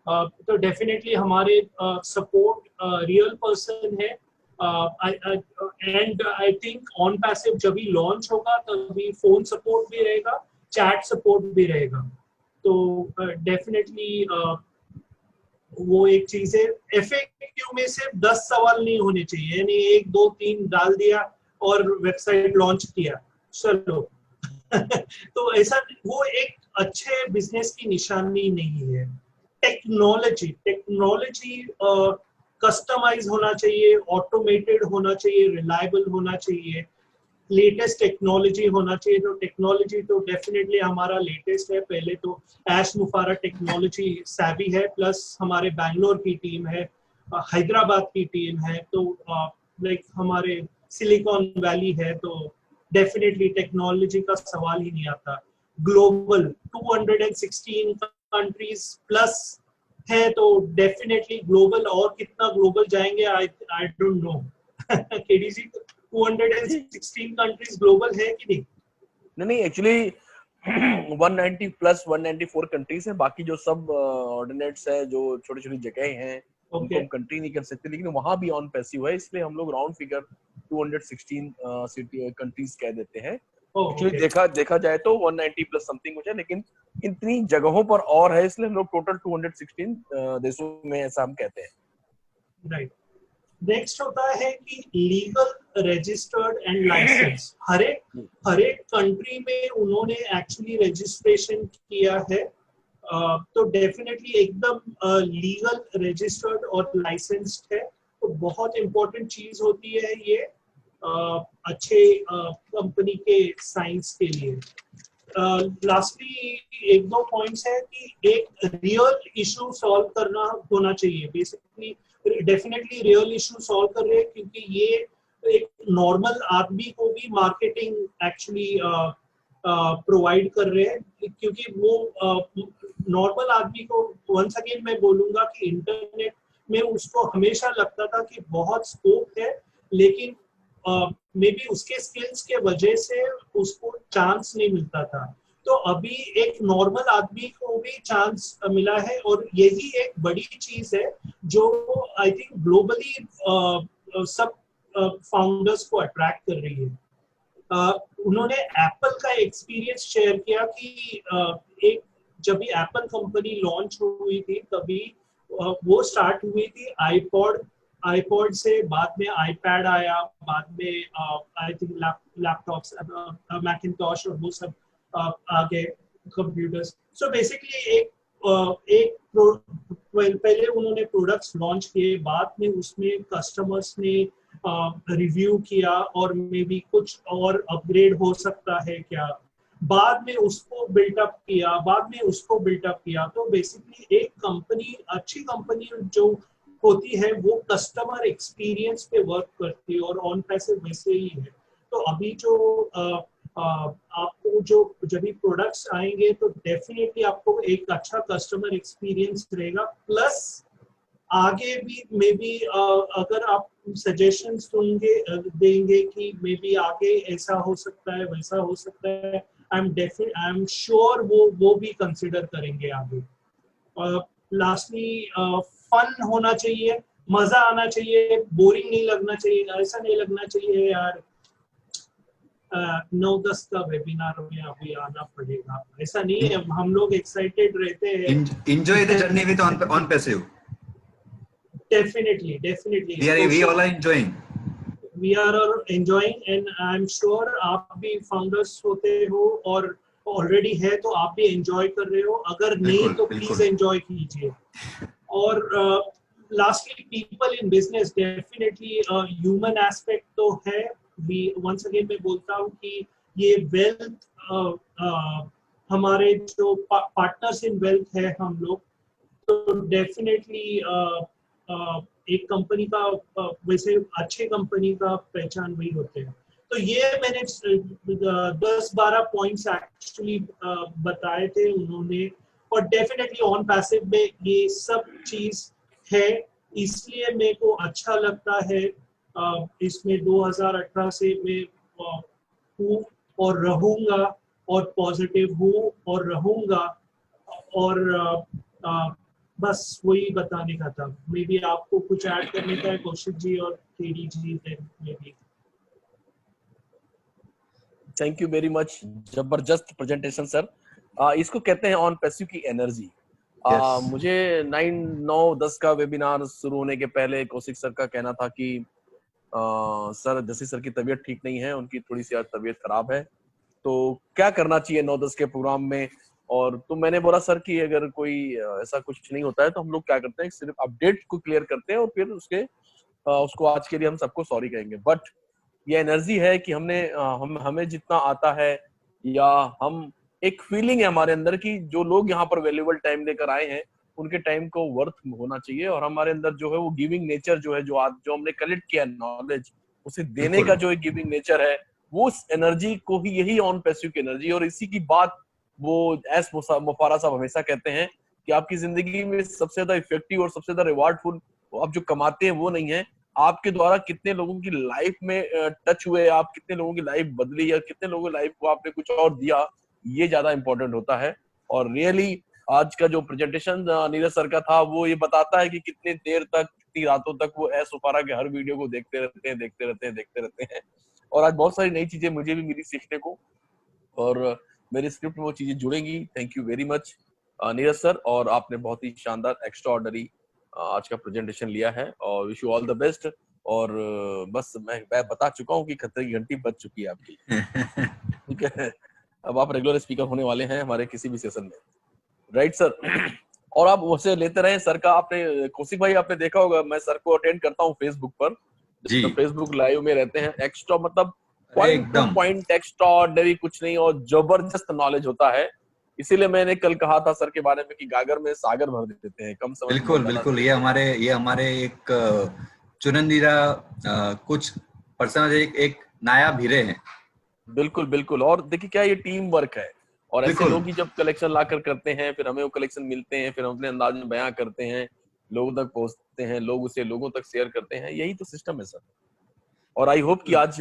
तो डेफिनेटली हमारे सपोर्ट रियल पर्सन है। And I think on passive जब भी लॉन्च होगा तभी फोन सपोर्ट भी रहेगा, चैट सपोर्ट भी रहेगा। तो डेफिनेटली वो एक चीज है। FAQ में सिर्फ 10 सवाल नहीं होने चाहिए, यानी 1 2 3 डाल दिया और वेबसाइट लॉन्च किया, चलो। तो ऐसा वो एक अच्छे बिजनेस की निशानी नहीं है। टेक्नोलॉजी कस्टमाइज होना चाहिए, ऑटोमेटेड होना चाहिए, रिलायबल होना चाहिए, लेटेस्ट टेक्नोलॉजी होना चाहिए। तो टेक्नोलॉजी तो डेफिनेटली हमारा लेटेस्ट है। पहले तो एश मुफारा टेक्नोलॉजी सैवी है, प्लस हमारे बैंगलोर की टीम है, हैदराबाद की टीम है, तो लाइक हमारे सिलिकॉन वैली है, तो डेफिनेटली टेक्नोलॉजी का सवाल ही नहीं आता। ग्लोबल 216 कंट्रीज प्लस है, तो डेफिनेटली ग्लोबल, और कितना ग्लोबल जाएंगे I don't know. KDG 216 countries global है कि नहीं? नहीं, एक्चुअली 190 प्लस 194 कंट्रीज हैं। बाकी जो सब ऑर्डिनेट्स है, जो छोटी छोटी जगह हैं, उनको हम कंट्री नहीं कर सकते, लेकिन वहां भी ऑन पैसिव है, इसलिए हम लोग राउंड फिगर 216 सिटी कंट्रीज कह देते हैं। एक्चुअली देखा जाए तो 190 प्लस समथिंग हो जाए, लेकिन इतनी जगहों पर और है, इसलिए हम लोग टोटल 216 देशों में ऐसा हम कहते हैं। राइट। नेक्स्ट होता है कि लीगल रजिस्टर्ड एंड लाइसेंस। हर एक कंट्री में उन्होंने एक्चुअली रजिस्ट्रेशन किया है, तो डेफिनेटली एकदम लीगल रजिस्टर्ड और लाइसेंस्ड है, तो बहुत इंपॉर्टेंट चीज होती है ये अच्छे कंपनी के साइंस के लिए। लास्टली 1-2 पॉइंट्स है कि एक रियल इशू सॉल्व करना होना चाहिए। Basically definitely real issue solve कर रहे हैं, क्योंकि ये एक नॉर्मल आदमी को भी मार्केटिंग एक्चुअली प्रोवाइड कर रहे हैं, क्योंकि वो नॉर्मल आदमी को, वंस अगेन मैं बोलूंगा कि इंटरनेट में उसको हमेशा लगता था कि बहुत स्कोप है, लेकिन मे बी उसके स्किल्स के वजह से उसको चांस नहीं मिलता था। तो अभी एक नॉर्मल आदमी को भी चांस मिला है, और यही एक बड़ी चीज है जो आई थिंक ग्लोबली सब फाउंडर्स को अट्रैक्ट कर रही है। उन्होंने एप्पल का एक्सपीरियंस शेयर किया कि एक जब भी एप्पल कंपनी लॉन्च हुई थी, तभी वो स्टार्ट हुई थी आईपॉड से, बाद में आईपैड आया, बाद में आई थिंक लैपटॉप्स, मैकिंटॉश और वो सब आ गए कंप्यूटर्स। सो बेसिकली एक पहले उन्होंने प्रोडक्ट्स लॉन्च किए, बाद में उसमें कस्टमर्स ने रिव्यू किया, और मे बी कुछ और अपग्रेड हो सकता है क्या, बाद में उसको बिल्टअप किया। तो बेसिकली एक कंपनी, अच्छी कंपनी जो होती है, वो कस्टमर एक्सपीरियंस पे वर्क करती है, और ऑन पैसे वैसे ही है। तो अभी जो आपको जो जब भी प्रोडक्ट्स आएंगे, तो डेफिनेटली आपको एक अच्छा कस्टमर एक्सपीरियंस रहेगा, प्लस आगे भी मे बी अगर आप सजेशंस देंगे कि मे बी आगे ऐसा हो सकता है, वैसा हो सकता है, आई एम श्योर वो भी कंसिडर करेंगे आगे। लास्टली फन होना चाहिए, मजा आना चाहिए, बोरिंग नहीं लगना चाहिए, ऐसा नहीं लगना चाहिए यार 9-10 का वेबिनार में अभी आना पड़ेगा, ऐसा नहीं है। हम लोग एक्साइटेड रहते हैं। Enjoy the journey with on passive. Definitely. We all are enjoying. We are all enjoying, and I'm sure आप भी फाउंडर्स होते हो, और ऑलरेडी है तो आप भी एंजॉय कर रहे हो। अगर नहीं तो प्लीज एंजॉय कीजिए। और lastly people in business, definitely human aspect तो है। वंस अगेन मैं बोलता हूँ कि ये वेल्थ, हमारे जो पार्टनर्स इन वेल्थ है हम लोग, तो डेफिनेटली एक कंपनी का वैसे अच्छे कंपनी का पहचान वही होते हैं। तो ये मैंने 10-12 पॉइंट्स एक्चुअली बताए थे उन्होंने, और डेफिनेटली ऑन पैसिव में ये सब चीज है, इसलिए मेरे को अच्छा लगता है। इसमें 2018 से मैं हूँ और रहूंगा, और पॉजिटिव हूँ और रहूंगा, और बस वही बताने का था। मे बी आपको कुछ ऐड करने का है कौशिक जी और K D, maybe. Thank you very much, जबरदस्त प्रेजेंटेशन सर। इसको कहते हैं ऑन पैसिव की एनर्जी। Yes. मुझे 9, 9, 10 का वेबिनार शुरू होने के पहले कौशिक सर का कहना था कि सर जसी सर की तबीयत ठीक नहीं है, उनकी थोड़ी सी आज तबीयत खराब है, तो क्या करना चाहिए 9-10 के प्रोग्राम में। और तो मैंने बोला सर कि अगर कोई ऐसा कुछ नहीं होता है तो हम लोग क्या करते हैं, सिर्फ अपडेट को क्लियर करते हैं और फिर उसको आज के लिए हम सबको सॉरी कहेंगे। बट ये एनर्जी है कि हमें जितना आता है, या हम एक फीलिंग है हमारे अंदर की जो लोग यहाँ पर वैल्यूएबल टाइम लेकर आए हैं उनके टाइम को वर्थ होना चाहिए, और हमारे अंदर जो है वो गिविंग नेचर जो है, जो हमने कलेक्ट किया नॉलेज, उसे देने बिल्कुल। का जो एक गिविंग नेचर है, वो उस एनर्जी को ही, यही ऑन पैसिव की एनर्जी। और इसी की बात वो एस मुफारा साहब हमेशा कहते हैं कि आपकी जिंदगी में सबसे ज्यादा इफेक्टिव और सबसे ज्यादा रिवार्डफुल आप जो कमाते हैं वो नहीं है, आपके द्वारा कितने लोगों की लाइफ में टच हुए, आप कितने लोगों की लाइफ बदली, या कितने लोगों की लाइफ को आपने कुछ और दिया, ये ज्यादा इंपॉर्टेंट होता है। और रियली आज का जो प्रेजेंटेशन नीरज सर का था वो ये बताता है कि कितनी देर तक, कितनी रातों तक वो एस उफारा के हर वीडियो को देखते रहते हैं। और आज बहुत सारी नई चीजें मुझे भी मिली सीखने को, और मेरे स्क्रिप्ट में वो चीजें जुड़ेंगी। Thank you very much Neeraj sir, और आपने बहुत ही शानदार एक्स्ट्राऑर्डिनरी आज का प्रेजेंटेशन लिया है, और wish you all the best. और बस मैं बता चुका हूँ कि खतरे की घंटी बज चुकी है आपकी, ठीक है। अब आप रेगुलर स्पीकर होने वाले हैं हमारे किसी भी सेशन में, राइट सर। और आप उससे लेते रहे सर का। आपने कौशिक भाई आपने देखा होगा, मैं सर को अटेंड करता हूँ फेसबुक पर, जी। फेसबुक लाइव में रहते हैं। एक्स्ट्रा मतलब पॉइंट टू एकदम पॉइंट एक्स्ट्राऑर्डिनरी कुछ नहीं, और जबरदस्त नॉलेज होता है। इसीलिए मैंने कल कहा था सर के बारे में कि गागर में सागर भर देते हैं, कम समय में बिल्कुल बहुत बिल्कुल। ज्यादा। ये हमारे एक चुनिंदा कुछ पर्सन एक नायाब हीरे हैं। बिल्कुल बिल्कुल। और देखिए क्या ये टीम वर्क है, और ऐसे बिल्कुल लोग ही जब कलेक्शन लाकर करते हैं, फिर हमें वो कलेक्शन मिलते हैं, फिर हम अपने अंदाज में बयां करते हैं, लोगों तक पहुंचते हैं, लोग उसे लोगों तक शेयर करते हैं, यही तो सिस्टम है सर। और आई होप कि आज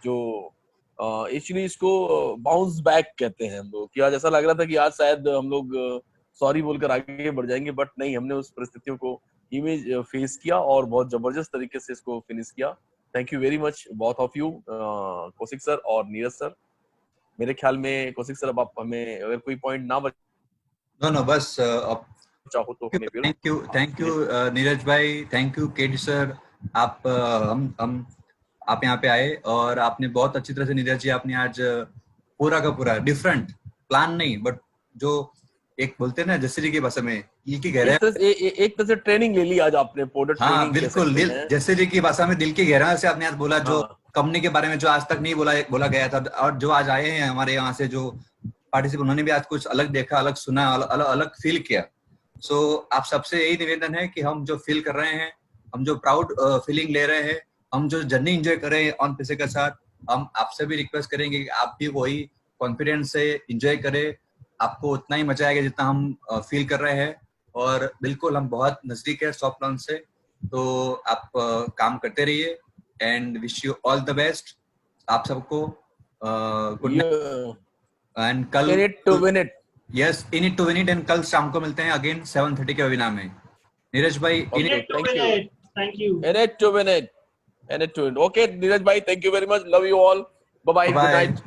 जो एक्चुअली इसको बाउंस बैक कहते हैं हम लोग, कि आज ऐसा लग रहा था कि आज शायद हम लोग सॉरी बोलकर आगे बढ़ जाएंगे, बट नहीं, हमने उस परिस्थितियों को इमेज फेस किया और बहुत जबरदस्त तरीके से इसको फिनिश किया। Thank you very much both of you, Kaushik sir और नीरज सर। मेरे ख्याल में कौशिक सर अब आप हमें अगर कोई पॉइंट ना नो बस अब चाहो तो हमें फिर थैंक यू नीरज भाई, थैंक यू केडी सर। आप हम आप यहाँ पे आए और आपने बहुत अच्छी तरह से, नीरज जी आपने आज पूरा का पूरा डिफरेंट प्लान नहीं, बट जो एक बोलते हैं ना जैसे जी की भाषा में दिल की गहराई, एक तरह से ट्रेनिंग ले ली आज आपने, प्रोडक्ट हाँ ट्रेनिंग कह बिल्कुल, सकते दिल हैं। जैसे जी की भाषा में दिल की गहराई से आपने आज बोला, जो हाँ कंपनी के बारे में जो आज तक नहीं बोला गया था, और जो आज आए हैं हमारे यहाँ से जो पार्टिसिपेंट, उन्होंने भी आज कुछ अलग देखा, अलग सुना, अलग फील किया। सो आप सबसे यही निवेदन है कि हम जो फील कर रहे हैं, हम जो प्राउड फीलिंग ले रहे हैं, हम जो जर्नी एंजॉय कर रहे हैं ऑन पैसे के साथ, हम आपसे भी रिक्वेस्ट करेंगे कि आप भी वही कॉन्फिडेंस से एंजॉय करें। आपको उतना ही मजा आएगा जितना हम फील कर रहे हैं। और बिल्कुल हम बहुत नजदीक है सॉफ्ट लॉन्च से, तो आप काम करते रहिए and wish you all the best आप सबको। गुड नाइट एंड कल in it to win it. Yes, in it to win it. And कल शाम को मिलते हैं अगेन 7:30 के वेबिनार में। नीरज भाई okay thank you. Thank you. In it to win it, in it to win. Okay Neeraj भाई, thank you very much, love you all, bye bye, good night.